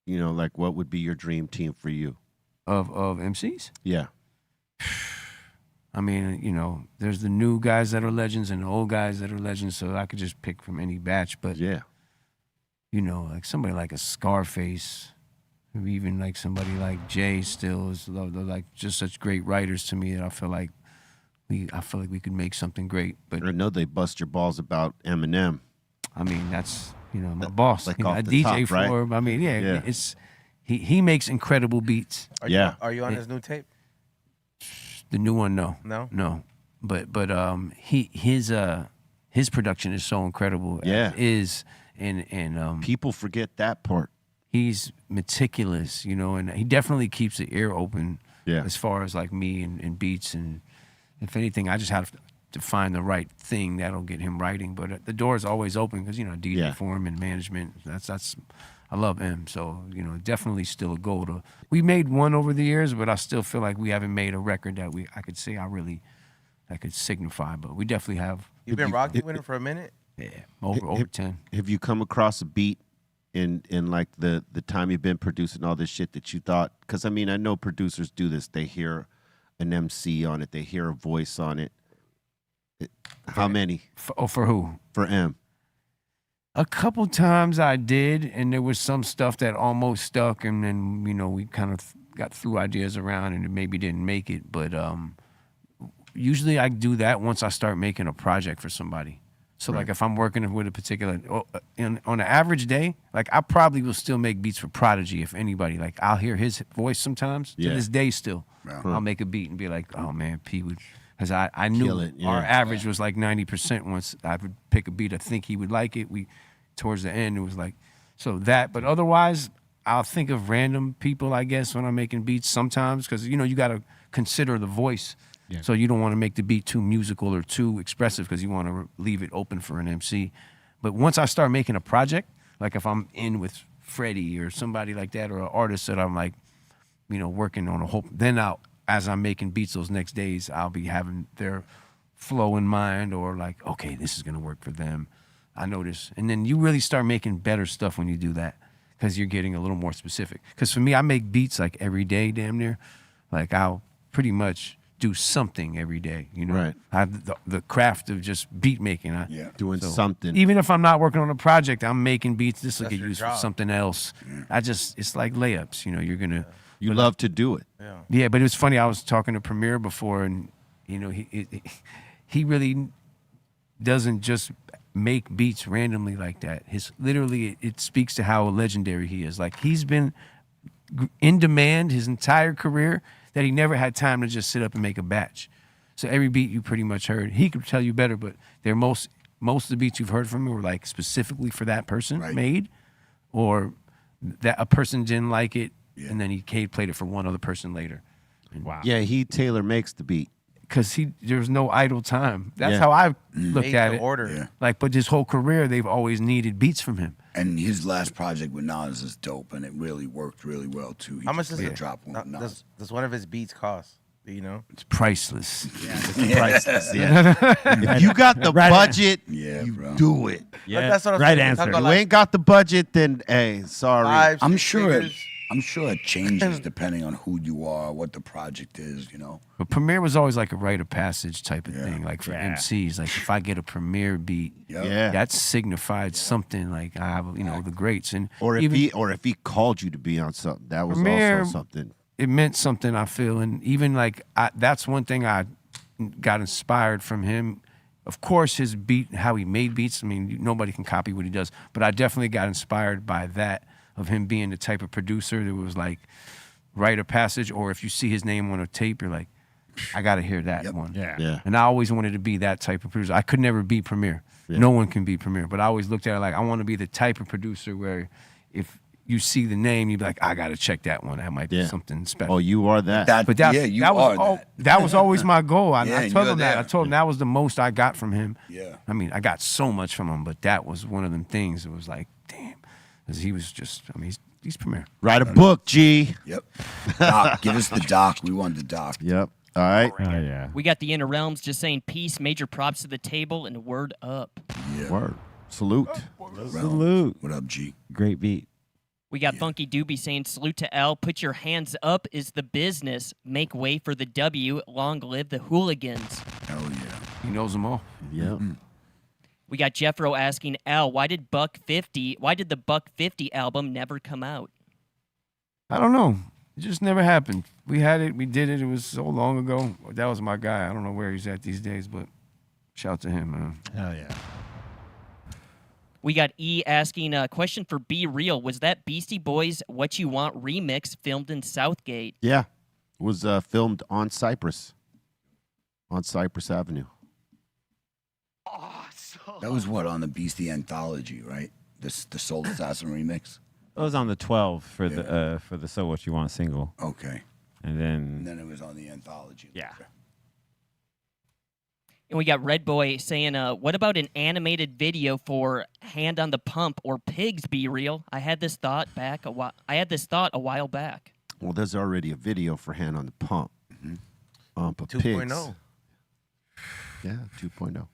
like what would be your dream team for you? Of MCs? Yeah. I mean, there's the new guys that are legends and the old guys that are legends, so I could just pick from any batch. But yeah, like somebody like a Scarface, maybe even like somebody like Jay still is like just such great writers to me that I feel like we could make something great. But I know they bust your balls about Eminem. I mean, that's my boss. Like I off the DJ top, right? for him. I mean, yeah. It's he makes incredible beats. Are you on his new tape? The new one, no. No? But his production is so incredible. Yeah. And people forget that part. He's meticulous, and he definitely keeps the ear open. Yeah. As far as like me and beats, and if anything, I just have to find the right thing that'll get him writing. But the door is always open because DJ for him and management. That's I love him. So definitely still a goal to. We made one over the years, but I still feel like we haven't made a record that I could say that could signify. But we definitely have. You've been rocking with him for a minute. Yeah, over 10. Have you come across a beat in like the time you've been producing all this shit that you thought? Because I mean, I know producers do this. They hear an MC on it. They hear a voice on it. How many? For who? For M. A couple times I did, and there was some stuff that almost stuck, and then we kind of got threw ideas around, and it maybe didn't make it. But usually I do that once I start making a project for somebody. So like if I'm working with a particular, on an average day, like I probably will still make beats for Prodigy if anybody. Like I'll hear his voice sometimes to this day still. I'll make a beat and be like, oh man, P would, because I knew our average was like 90%. Once I would pick a beat, I think he would like it. Towards the end, it was like, so that. But otherwise, I'll think of random people, I guess, when I'm making beats sometimes, because you got to consider the voice. Yeah. So you don't want to make the beat too musical or too expressive because you want to leave it open for an MC. But once I start making a project, like if I'm in with Freddie or somebody like that, or an artist that I'm like, working on a whole, then as I'm making beats those next days, I'll be having their flow in mind, or like, okay, this is going to work for them. I know this. And then you really start making better stuff when you do that, because you're getting a little more specific. Because for me, I make beats like every day, damn near. Like I'll pretty much do something every day, Right. I have the craft of just beat making. Doing something. Even if I'm not working on a project, I'm making beats. This will get used for something else. Yeah. It's like layups, you're going to. You love to do it. Yeah, but it was funny. I was talking to Premier before, and, he really doesn't just make beats randomly like that. It speaks to how legendary he is. Like he's been in demand his entire career, that he never had time to just sit up and make a batch. So every beat you pretty much heard, he could tell you better, but most of the beats you've heard from him were like specifically for that person made, or that a person didn't like it, and then he played it for one other person later. And wow. Yeah, he tailor makes the beat. Because there's no idle time. That's how I looked at it. Order. Yeah. Like, but his whole career, they've always needed beats from him. And his last project with Nas is dope, and it really worked really well too. How much does it drop one with Nas? Does one of his beats cost? Do you know? It's priceless. It's priceless. If you got the budget, you do it. Yeah, that's what I'm right saying. answer. You ain't got the budget, then hey, sorry. I'm sure it changes depending on who you are, what the project is, But Premier was always like a rite of passage type of thing. Like for MCs, like if I get a Premier beat, that signified something. Like I have, the greats, and or if he called you to be on something, that was Premier, also something. It meant something, I feel, and even like that's one thing I got inspired from him. Of course, his beat, how he made beats. I mean, nobody can copy what he does, but I definitely got inspired by that. Of him being the type of producer that was like rite of passage, or if you see his name on a tape, you're like, I gotta hear that one. Yeah. And I always wanted to be that type of producer. I could never be Premier. Yeah. No one can be Premier. But I always looked at it like I want to be the type of producer where if you see the name, you'd be like, I gotta check that one. That might be something special. Oh, you are that. That was always my goal. I told him that. There. I told him that was the most I got from him. Yeah. I mean, I got so much from him, but that was one of them things that was like, damn. Because he was just, he's Premier. Write a book, G. Yep. Doc, give us the doc. We want the doc. Yep. All right. Oh, yeah. We got the Inner Realms just saying peace, major props to the table, and word up. Yeah. Word. Salute. Salute. What up, G? Great beat. We got Funky Doobie saying salute to L. Put your hands up is the business. Make way for the W. Long live the hooligans. Hell yeah. He knows them all. Yep. We got Jeffro asking L, why did the Buck 50 album never come out? I don't know. It just never happened. We had it. We did it. It was so long ago. That was my guy. I don't know where he's at these days, but shout out to him, man. Hell yeah. We got E asking a question for Be Real. Was that Beastie Boys What You Want remix filmed in Southgate? Yeah. It was filmed on Cypress Avenue. That was what, on the Beastie Anthology, right? The Soul Assassin remix? It was on the 12 for the So What You Want single. Okay. And then it was on the Anthology. Yeah. And we got Red Boy saying, what about an animated video for Hand on the Pump or Pigs Be Real? I had this thought a while back. Well, there's already a video for Hand on the Pump. But 2.0. Yeah, 2.0.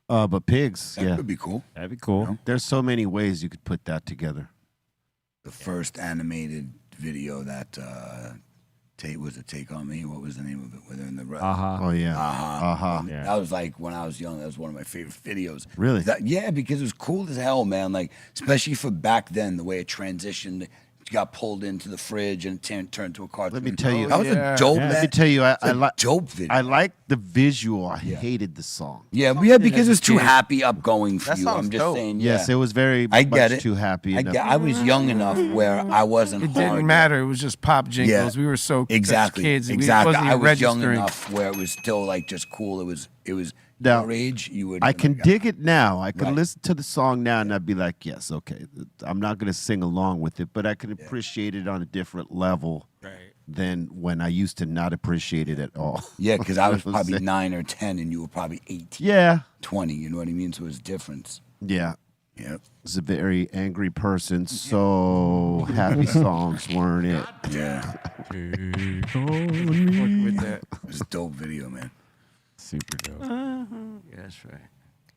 But Pigs, That would be cool. That'd be cool. There's so many ways you could put that together. The first animated video that was a Take on Me. What was the name of it? Within the Oh yeah. Yeah. That was like when I was young. That was one of my favorite videos. Really? Yeah, because it was cool as hell, man. Like especially for back then, the way it transitioned. You got pulled into the fridge and turned to a cartoon. Let me tell you, that was a dope. Let me tell you, I like dope video. I like the visual. I hated the song. Yeah, because it's too happy, upgoing for you. I'm just saying. Yes, it was very I get much it. too happy. I was young enough where I wasn't. It didn't matter. It was just pop jingles. We were so exactly kids. exactly. It wasn't I even was young registering. enough where it was still like just cool. It was Now, your age. You would. I can dig it now. I can Right. listen to the song now and I'd be like, yes, okay. I'm not going to sing along with it, but I can appreciate it on a different level than when I used to not appreciate it at all. Yeah, because I was You know what I'm probably saying? 9 or 10 and you were probably 18. Yeah. 20. You know what I mean? So it's difference. Yeah. Yep. It's a very angry person, so happy songs weren't it. Yeah. With that. It was a dope video, man. Super dope. Yeah, that's right.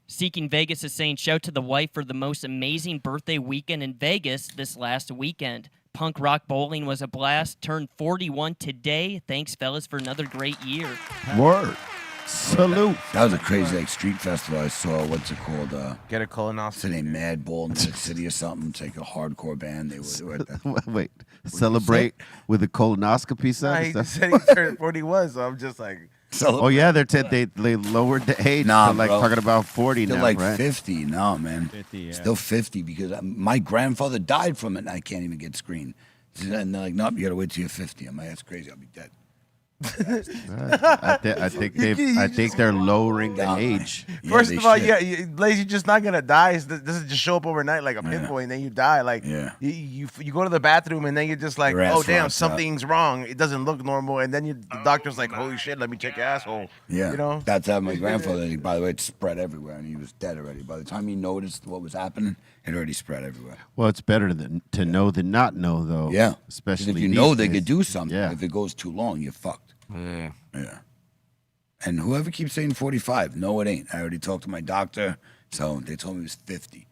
Seeking Vegas is saying, shout to the wife for the most amazing birthday weekend in Vegas this last weekend. Punk rock bowling was a blast. Turned 41 today. Thanks, fellas, for another great year. Word. Salute. That was a crazy like street festival. I saw what's it called? Get a colonoscopy. Today Madball in New York City or something. It's like a hardcore band. They were at that. Wait, celebrate with a colonoscopy set? He Is that- said he turned 41, so I'm just like. Oh yeah, they lowered the age. Nah, to like bro. talking about 40 Still now, like right? 50. No, man. 50, yeah. Still 50 because my grandfather died from it and I can't even get screened. And they're like, nope, you got to wait till you're 50. I'm like, that's crazy. I'll be dead. I think they're lowering the age. First of all, Blaze, you're just not gonna die. This is just show up overnight like a pinpoint, and then you die. Like you go to the bathroom, and then you're just like, Your ass oh damn, rots something's wrong. It doesn't look normal, and then the doctor's like, holy shit, let me check your asshole. Yeah, you know. that's how my grandfather. By the way, it spread everywhere, and he was dead already. By the time he noticed what was happening, it already spread everywhere. Well, it's better to know than not know, though. Yeah, 'Cause especially if you these know they days. could do something. Yeah. If it goes too long, you're fucked. Yeah. Yeah. And whoever keeps saying 45, no, it ain't. I already talked to my doctor, so they told me it was 50.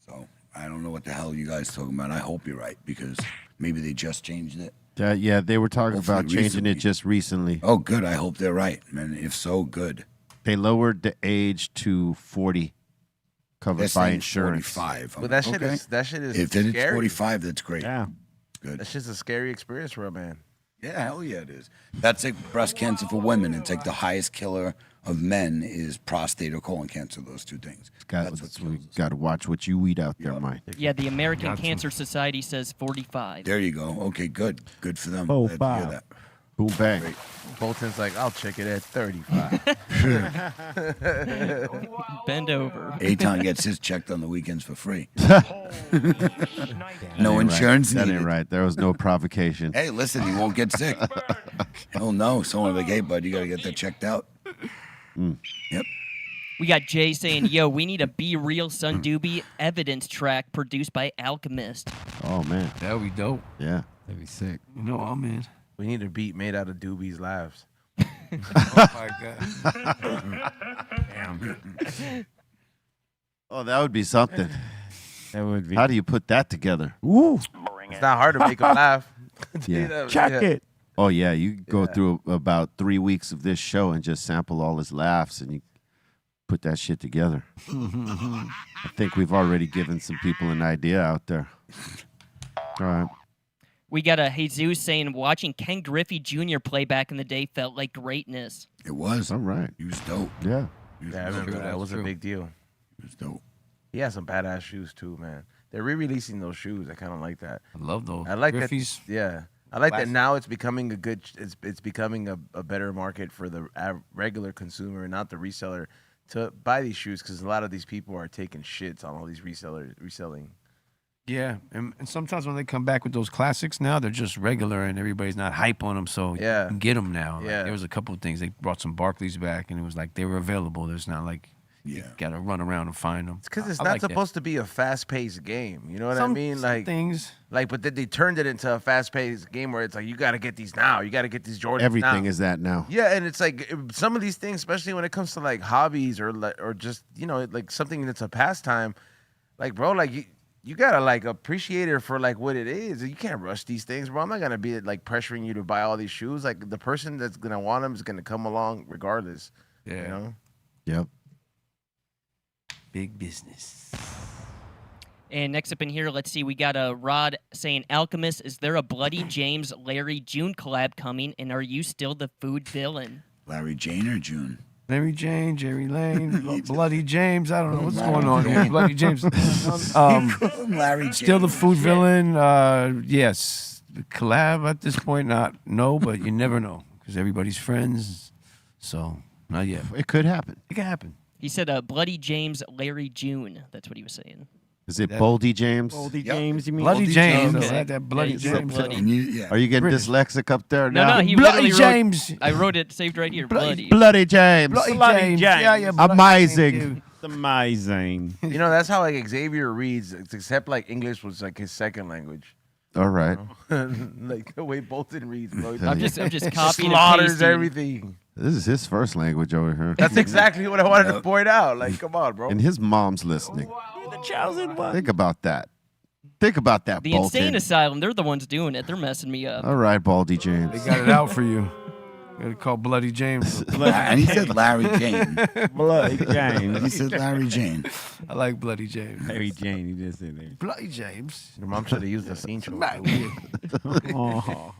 So I don't know what the hell you guys talking about. I hope you're right because maybe they just changed it. Yeah, they were talking Hopefully about changing recently. it just recently. Oh, good. I hope they're right, man. If so, good. They lowered the age to 40, covered They're by saying insurance. 45. But that shit Okay. is If it's scary. 45, that's great. Yeah. Good. That's just a scary experience for a man. Yeah, hell yeah, it is. That's like breast cancer for women. It's like the highest killer of men is prostate or colon cancer. Those two things. That's what We got to watch what you eat out there, Mike. Yeah, the American Cancer Society says 45. There you go. Okay, good. Good for them. Oh, Glad to hear five. that. Boom, bang. Great. Bolton's like, I'll check it at 35. Bend over. Aton gets his checked on the weekends for free. That No ain't insurance right. That needed. ain't right. There was no provocation. Hey, listen, he won't get sick. Hell no. Someone like, hey, bud, you got to get that checked out. Yep. We got Jay saying, yo, we need a Be Real Son Doobie evidence track produced by Alchemist. Oh, man. That would be dope. Yeah. That'd be sick. You know, I'm in. We need a beat made out of Doobie's laughs. Oh my god. Oh, that would be something. That would be. How do you put that together? Ooh. It's not hard to make him laugh. Yeah. Check it. Oh, yeah. You go through about 3 weeks of this show and just sample all his laughs and you put that shit together. I think we've already given some people an idea out there. All right. We got a Jesus saying, watching Ken Griffey Jr. play back in the day felt like greatness. It was. All right. He was dope. Yeah. Yeah, I remember that was a big deal. He was dope. He has some badass shoes too, man. They're re-releasing those shoes. I kind of like that. I love those. I like Griffey's. that. Yeah, I like that Classic. now. It's becoming a good. It's becoming a better market for the regular consumer and not the reseller to buy these shoes because a lot of these people are taking shits on all these reselling. Yeah, and sometimes when they come back with those classics now, they're just regular and everybody's not hype on them, so Yeah. you can get them now. Like, Yeah. there was a couple of things. They brought some Barclays back, and it was like they were available. There's not like you got to run around and find them. It's because it's I not like that. supposed to be a fast-paced game. You know what I Some- mean? some Like things. Like, but then they turned it into a fast-paced game where it's like you got to get these now. You got to get these Jordans Everything now. is that now. Yeah, and it's like some of these things, especially when it comes to like hobbies or just like something that's a pastime. Like, bro, like you gotta like appreciate it for like what it is. You can't rush these things, bro. I'm not gonna be like pressuring you to buy all these shoes. Like the person that's gonna want them is gonna come along regardless. Yeah. You know? Yep. Big business. And next up in here, let's see, we got a Rod saying, Alchemist, is there a Bloody James Larry June collab coming? And are you still the food villain? Larry Jane or June? Larry Jane, Jerry Lane, Bloody James. I don't know what's going on here. Bloody James. Larry Jane. Still the food villain. Yes. Collab at this point, no, but you never know because everybody's friends. So not yet. It could happen. It could happen. He said Bloody James Larry June. That's what he was saying. Is it Boldy James? Boldy James, you mean? Bloody James. Okay. That Bloody Yeah, he said James. bloody. Are you getting British. dyslexic up there No, now? no, he Bloody literally wrote- James. I wrote it saved right here. Bloody. Bloody James. Bloody James. Yeah, Bloody Amazing. James. It's amazing. You know, that's how like Xavier reads, except like English was like his second language. All right. Like the way Bolton reads, bro. I'm just copying and Slaughters pasting. everything. This is his first language over here. That's exactly what I wanted to point out. Like, come on, bro. And his mom's listening. The chosen one. Think about that. Think about that, The Bolton. Insane Asylum, they're the ones doing it. They're messing me up. All right, Baldy James. They got it out for you. Got to call Bloody James. And he said Larry Jane. Bloody James. He said Larry Jane. I like Bloody James. Larry Jane, he just said there. Bloody James. Your mom should have used the scene. Oh.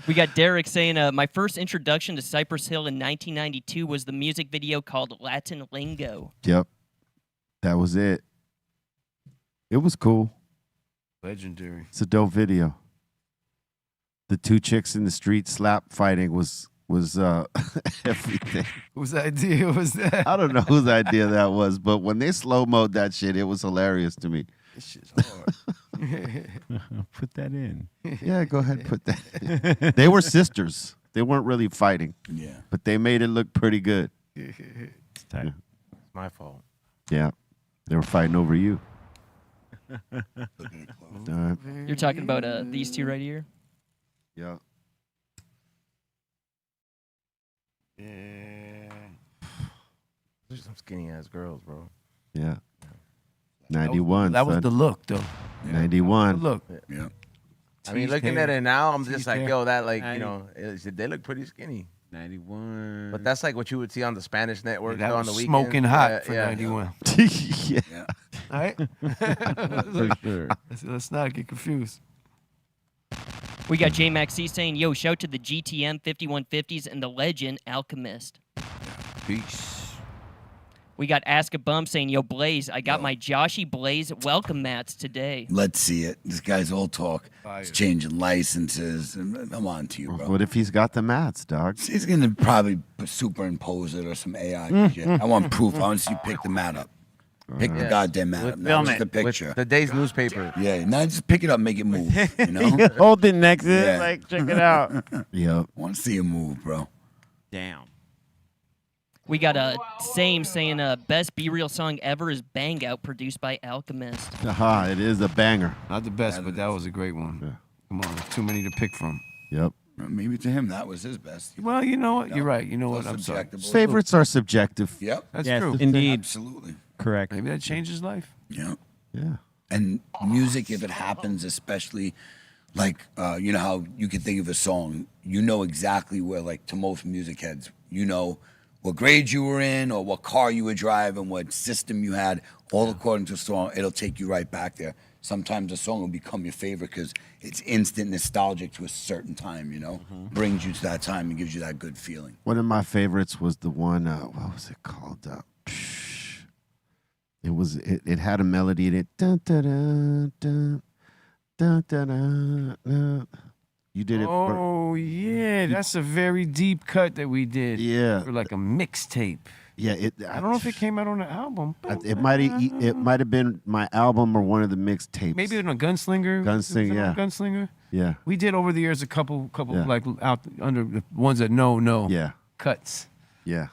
We got Derek saying, my first introduction to Cypress Hill in 1992 was the music video called Latin Lingo. Yep. That was it. It was cool. Legendary. It's a dope video. The two chicks in the street slap fighting was everything. Whose idea was that? I don't know whose idea that was, but when they slow-moed that shit, it was hilarious to me. This shit's hard. Put that in. Yeah, go ahead, put that in. They were sisters. They weren't really fighting. Yeah. But they made it look pretty good. It's tight. It's my fault. Yeah. They were fighting over you. All right. You're talking about these two right here? Yeah. Yeah. There's some skinny ass girls, bro. Yeah. 91. That was son. the look, though. 91. Look. Yeah. I mean, looking at it now, I'm just like, yo, that like, you know, they look pretty skinny. 91. But that's like what you would see on the Spanish network That on was the weekend. smoking hot for 91. Yeah. All right? For sure. Let's not get confused. We got J Max C saying, yo, shout to the GTM 5150s and the legend Alchemist. Peace. We got Ask a Bum saying, yo, Blaze, I got my Joshy Blaze welcome mats today. Let's see it. This guy's all talk. He's changing licenses. I'm on to you, bro. What if he's got the mats, dog? He's going to probably superimpose it or some AI shit. I want proof. I want to see you pick the mat up. Pick the goddamn mat up. Not just the picture. The day's newspaper. Yeah, now just pick it up, make it move. You know? Hold it next to it, Yeah. like, check it out. Yep. I want to see you move, bro. Damn. We got a Same saying, best Be Real song ever is Bang Out, produced by Alchemist. Aha, it is a banger. Not the best, but that was a great one. Yeah. Come on, too many to pick from. Yep. Maybe to him that was his best. Well, you know what? You're right. You know what? So I'm sorry. subjective. Favorites are subjective. Yep. That's Yes, true. indeed. Absolutely. Correct. Maybe that changed his life. Yep. Yeah. And music, if it happens, especially like, you know how you can think of a song, you know exactly where, like, to most music heads, you know what grade you were in or what car you were driving, what system you had, all according to a song. It'll take you right back there. Sometimes a song will become your favorite because it's instant nostalgic to a certain time, you know? Brings you to that time and gives you that good feeling. One of my favorites was the one, what was it called? It had a melody in it. Dun, dun, dun, dun, dun, dun, dun, dun. You did it. Oh, yeah. That's a very deep cut that we did. Yeah. For like a mixtape. Yeah, I don't know if it came out on the album. It might have been my album or one of the mixtapes. Maybe on a Gunslinger. Gunslinger, yeah. Gunslinger. Yeah. We did over the years a couple Yeah. like out under the ones that know. Yeah. Cuts. Yeah.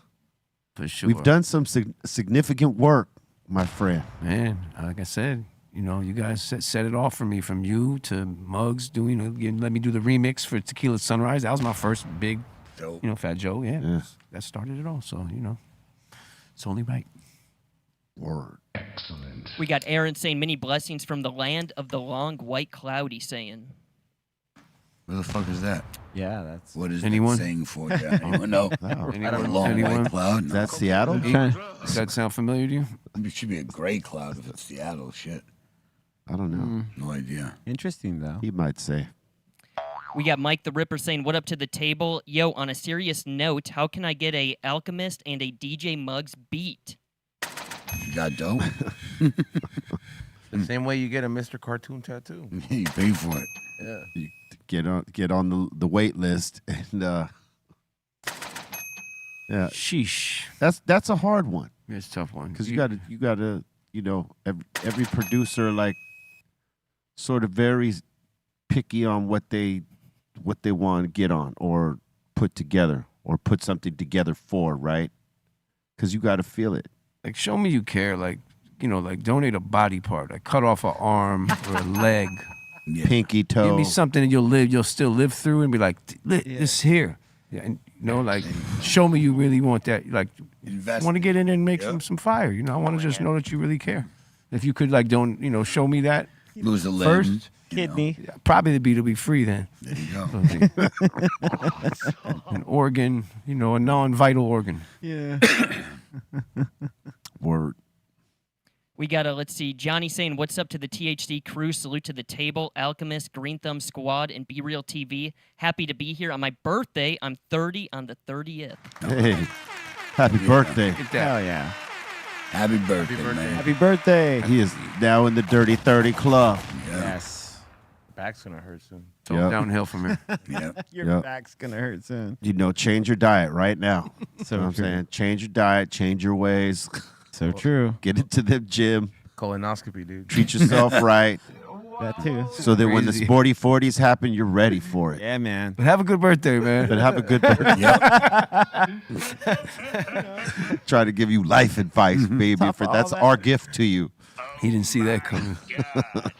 For sure. We've done some significant work, my friend. Man, like I said, you know, you guys set it off for me, from you to Muggs doing, you let me do the remix for Tequila Sunrise. That was my first big, Dope. you know, Fat Joe. Yeah, Yeah. that started it all. So, you know, it's only right. Word. We got Aaron saying many blessings from the land of the long white cloud. He's saying. Where the fuck is that? Yeah, that's. What is Anyone? that saying for? Yeah, anyone know? Anyone? Long Anyone? white cloud. Is No. that Seattle? Does that sound familiar to you? It should be a gray cloud if it's Seattle. Shit. I don't know. No idea. Interesting though. He might say. We got Mike the Ripper saying, "What up to the table? Yo, on a serious note, how can I get a Alchemist and a DJ Muggs beat?" You got dope. The same way you get a Mr. Cartoon tattoo. You pay for it. Yeah. You get on the wait list and yeah. Sheesh. That's a hard one It's a tough one. because you gotta every producer like sort of very picky on what they want to get on or put together or put something together for, right? Because you got to feel it. Like, show me you care. Like, like donate a body part. Like, cut off an arm or a leg. Pinky toe. Give me something that you'll still live through and be like, this here. Yeah, and like, show me you really want that. Like, Invest. want to get in and make some fire. I want to just know that you really care. If you could, like, show me that Lose a limb. first. Kidney. Probably the beat will be free then. There you go. An organ, a non-vital organ. Yeah. Word. We got let's see, Johnny saying, "What's up to the THC crew? Salute to the table, Alchemist, Greenthumb Squad, and Be Real TV. Happy to be here on my birthday. I'm 30 on the 30th. Hey, happy birthday. Hell yeah. Happy birthday, man. Happy birthday. He is now in the Dirty 30 Club. Yes. Back's gonna hurt soon. It's all downhill from here. Yep. Your back's gonna hurt soon. Change your diet right now. So You know what I'm true. saying? Change your diet, change your ways. So true. Get into the gym. Colonoscopy, dude. Treat yourself right. That too. So that when the Crazy. sporty 40s happen, you're ready for it. Yeah, man. But have a good birthday, man. But have a good birthday. Try to give you life advice, baby. Top For of all that's that. our gift to you. He didn't see that coming.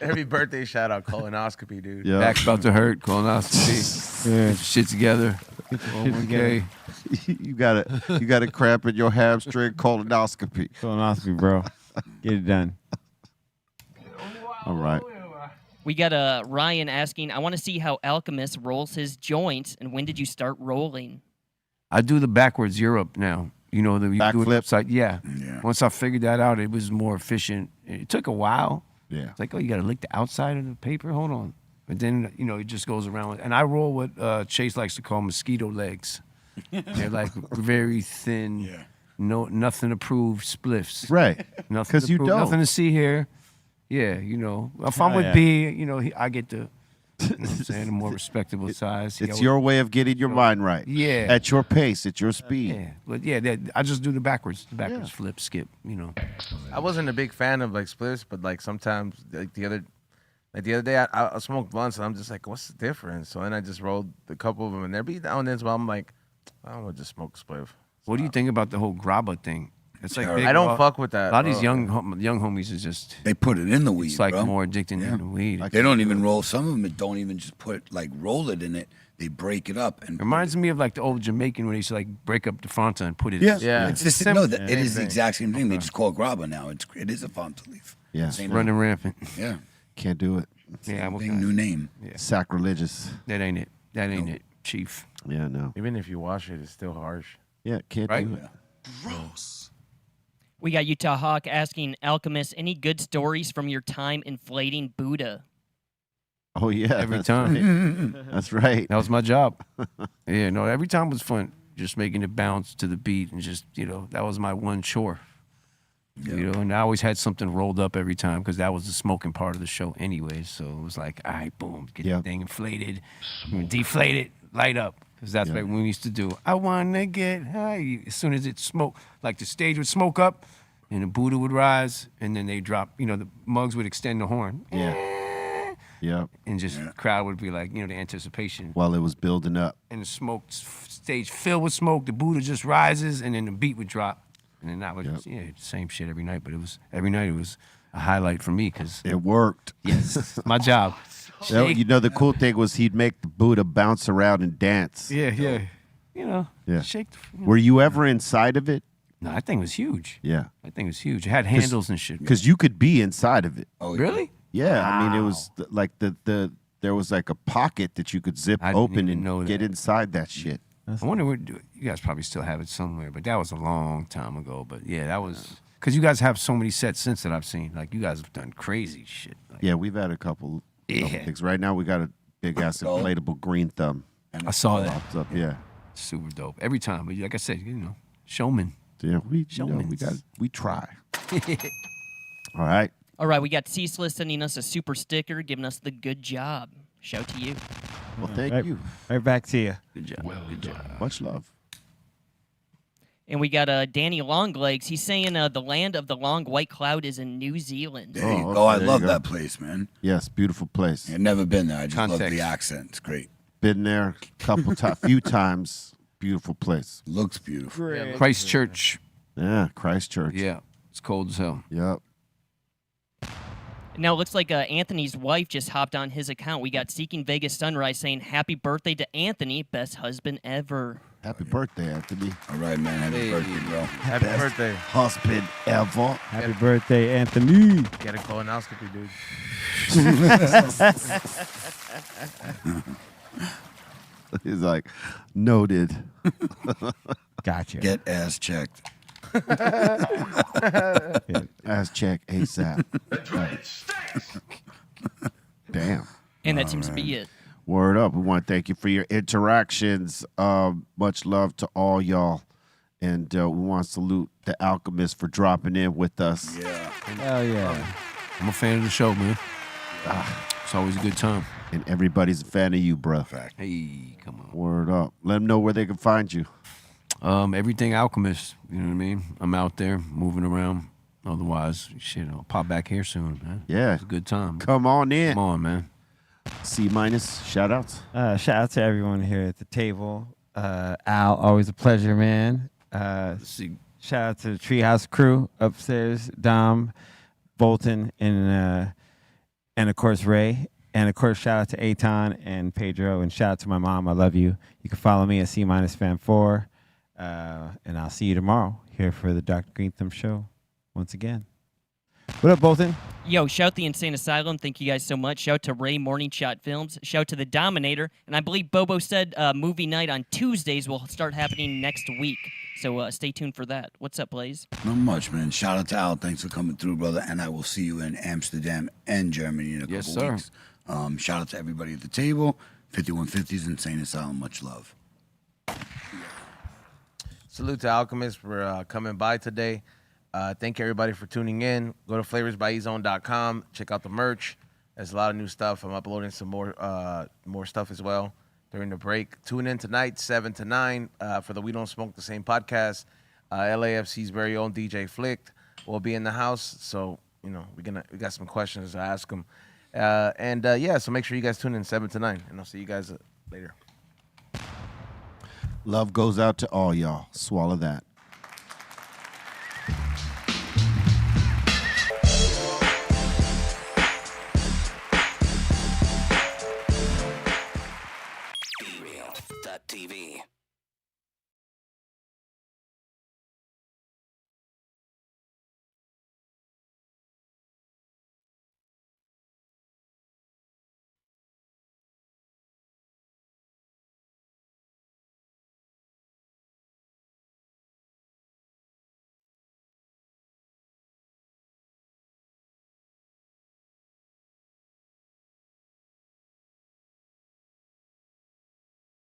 Every birthday shout out colonoscopy, dude. Yeah. Back's about to hurt. Colonoscopy. Yeah. Get your shit together. shit together. Okay. you got a cramp in your hamstring. Colonoscopy. Colonoscopy, bro. Get it done. All right. We got Ryan asking, "I want to see how Alchemist rolls his joints, and when did you start rolling?" I do the backwards Europe now. You do it Backflip? upside. Yeah. Yeah. Once I figured that out, it was more efficient. It took a while. Yeah. It's like, you got to lick the outside of the paper. Hold on. But then, it just goes around. And I roll what Chase likes to call mosquito legs. They're like very thin, nothing approved spliffs. Right. Nothing 'Cause to you prove, don't. Nothing to see here. Yeah, if I'm Oh, with yeah. B, I get the, what I'm saying, a more respectable size. It's your way of getting your mind right. Yeah. At your pace, at your speed. Yeah, but I just do the backwards flip, skip. I wasn't a big fan of like splits, but like sometimes like the other day I smoked blunts and I'm just like, what's the difference? So then I just rolled a couple of them and there be now and then, so I'm like, I don't want to just smoke a spliff. What do you think about the whole grabba thing? It's like I don't fuck with that. A lot of these bro. young homies is just They put it in the weed, it's like bro. more addicting than the weed. They don't even roll. Some of them don't even just roll it in it. They break it up and. Reminds me of like the old Jamaican when they used to like break up the Fanta and put it. Yeah. It's just Simple. it is the exact same thing. They just call it grabba now. It is a Fanta leaf. Yeah. Same running rampant. Yeah. Can't do it. Yeah, what Big kind? new name. Sacrilegious. That ain't it. That ain't it, Chief. Yeah, no. Even if you wash it, it's still harsh. Yeah, can't Right? do it. We got Utah Hawk asking, "Alchemist, any good stories from your time inflating Buddha?" Oh, yeah. Every that's time. right. That's right. That was my job. Yeah, no, every time was fun. Just making it bounce to the beat and just, that was my one chore. And I always had something rolled up every time because that was the smoking part of the show anyways. So it was like, all right, boom, get the thing inflated, deflate it, light up. Because that's what we used to do. I want to get high. As soon as it smoked, like the stage would smoke up and the Buddha would rise and then they drop, the mugs would extend the horn. Yeah. Yeah. And just crowd would be like, the anticipation. While it was building up. And the stage filled with smoke, the Buddha just rises and then the beat would drop. And then that was just, same shit every night. But every night it was a highlight for me because it worked. Yes, my job. The cool thing was he'd make the Buddha bounce around and dance. Yeah. Yeah. Shake. Were you ever inside of it? No, that thing was huge. Yeah. That thing was huge. It had handles and shit. Because you could be inside of it. Oh, Really? Yeah, I mean, it was like there was like a pocket that you could zip I didn't open even know and that. get inside that shit. I wonder where you guys probably still have it somewhere, but that was a long time ago. But yeah, that was because you guys have so many sets since that I've seen. Like you guys have done crazy shit. Like, Yeah, we've had a couple things. Right now, we got a big ass inflatable green thumb. I saw that. Pops up, yeah. Super dope every time. But like I said, showman. Yeah, we try. All right. All right, we got Ceaseless sending us a super sticker, giving us the good job. Shout to you. Well, thank you. Right back to you. Good job. Good job. Much love. And we got Danny Longlegs. He's saying the land of the long white cloud is in New Zealand. There you Oh, go. I there you love go. that place, man. Yes, beautiful place. I've never been there. I just love Context. the accent. It's great. Been there a couple times, few times. Beautiful place. Looks beautiful. Christchurch. Yeah, Christchurch. Yeah, it's cold as hell. Yep. Now it looks like Anthony's wife just hopped on his account. We got Seeking Vegas Sunrise saying, "Happy birthday to Anthony, best husband ever." Happy birthday, Anthony. All right, man. Happy birthday, bro. Happy birthday. Husband ever. Happy birthday, Anthony. Get a colonoscopy, dude. He's like, noted. Gotcha. Get ass checked. Ass check ASAP. Damn. And that seems to be it. Word up. We want to thank you for your interactions. Much love to all y'all. And we want to salute the Alchemist for dropping in with us. Yeah. Hell yeah. I'm a fan of the show, man. It's always a good time. And everybody's a fan of you, bruh. Fact. Hey, come on. Word up. Let them know where they can find you. Everything Alchemist. You know what I mean? I'm out there moving around. Otherwise, shit, I'll pop back here soon, man. Yeah. It's a good time. Come on in. Come on, man. C-, shout outs. Shout out to everyone here at the table. Al, always a pleasure, man. See, Shout out to the Treehouse crew upstairs, Dom, Bolton, and of course Ray. And of course, shout out to Aton and Pedro, and shout out to my mom. I love you. You can follow me at C-Fan4, and I'll see you tomorrow here for the Dr. Greenthumb Show once again. What up, Bolton? Yo, shout the Insane Asylum. Thank you guys so much. Shout to Ray Morning Shot Films. Shout to the Dominator. And I believe Bobo said movie night on Tuesdays will start happening next week. So stay tuned for that. What's up, Blaze? Not much, man. Shout out to Al. Thanks for coming through, brother. And I will see you in Amsterdam and Germany in a Yes, couple sir. weeks. Shout out to everybody at the table. 5150's Insane Asylum. Much love. Salute to Alchemist for coming by today. Thank you, everybody, for tuning in. Go to flavorsbyezone.com. Check out the merch. There's a lot of new stuff. I'm uploading some more stuff as well during the break. Tune in tonight, 7 to 9, for the We Don't Smoke the Same podcast. LAFC's very own DJ Flicked will be in the house. So, we got some questions to ask him. So make sure you guys tune in 7 to 9, and I'll see you guys later. Love goes out to all y'all. Swallow that.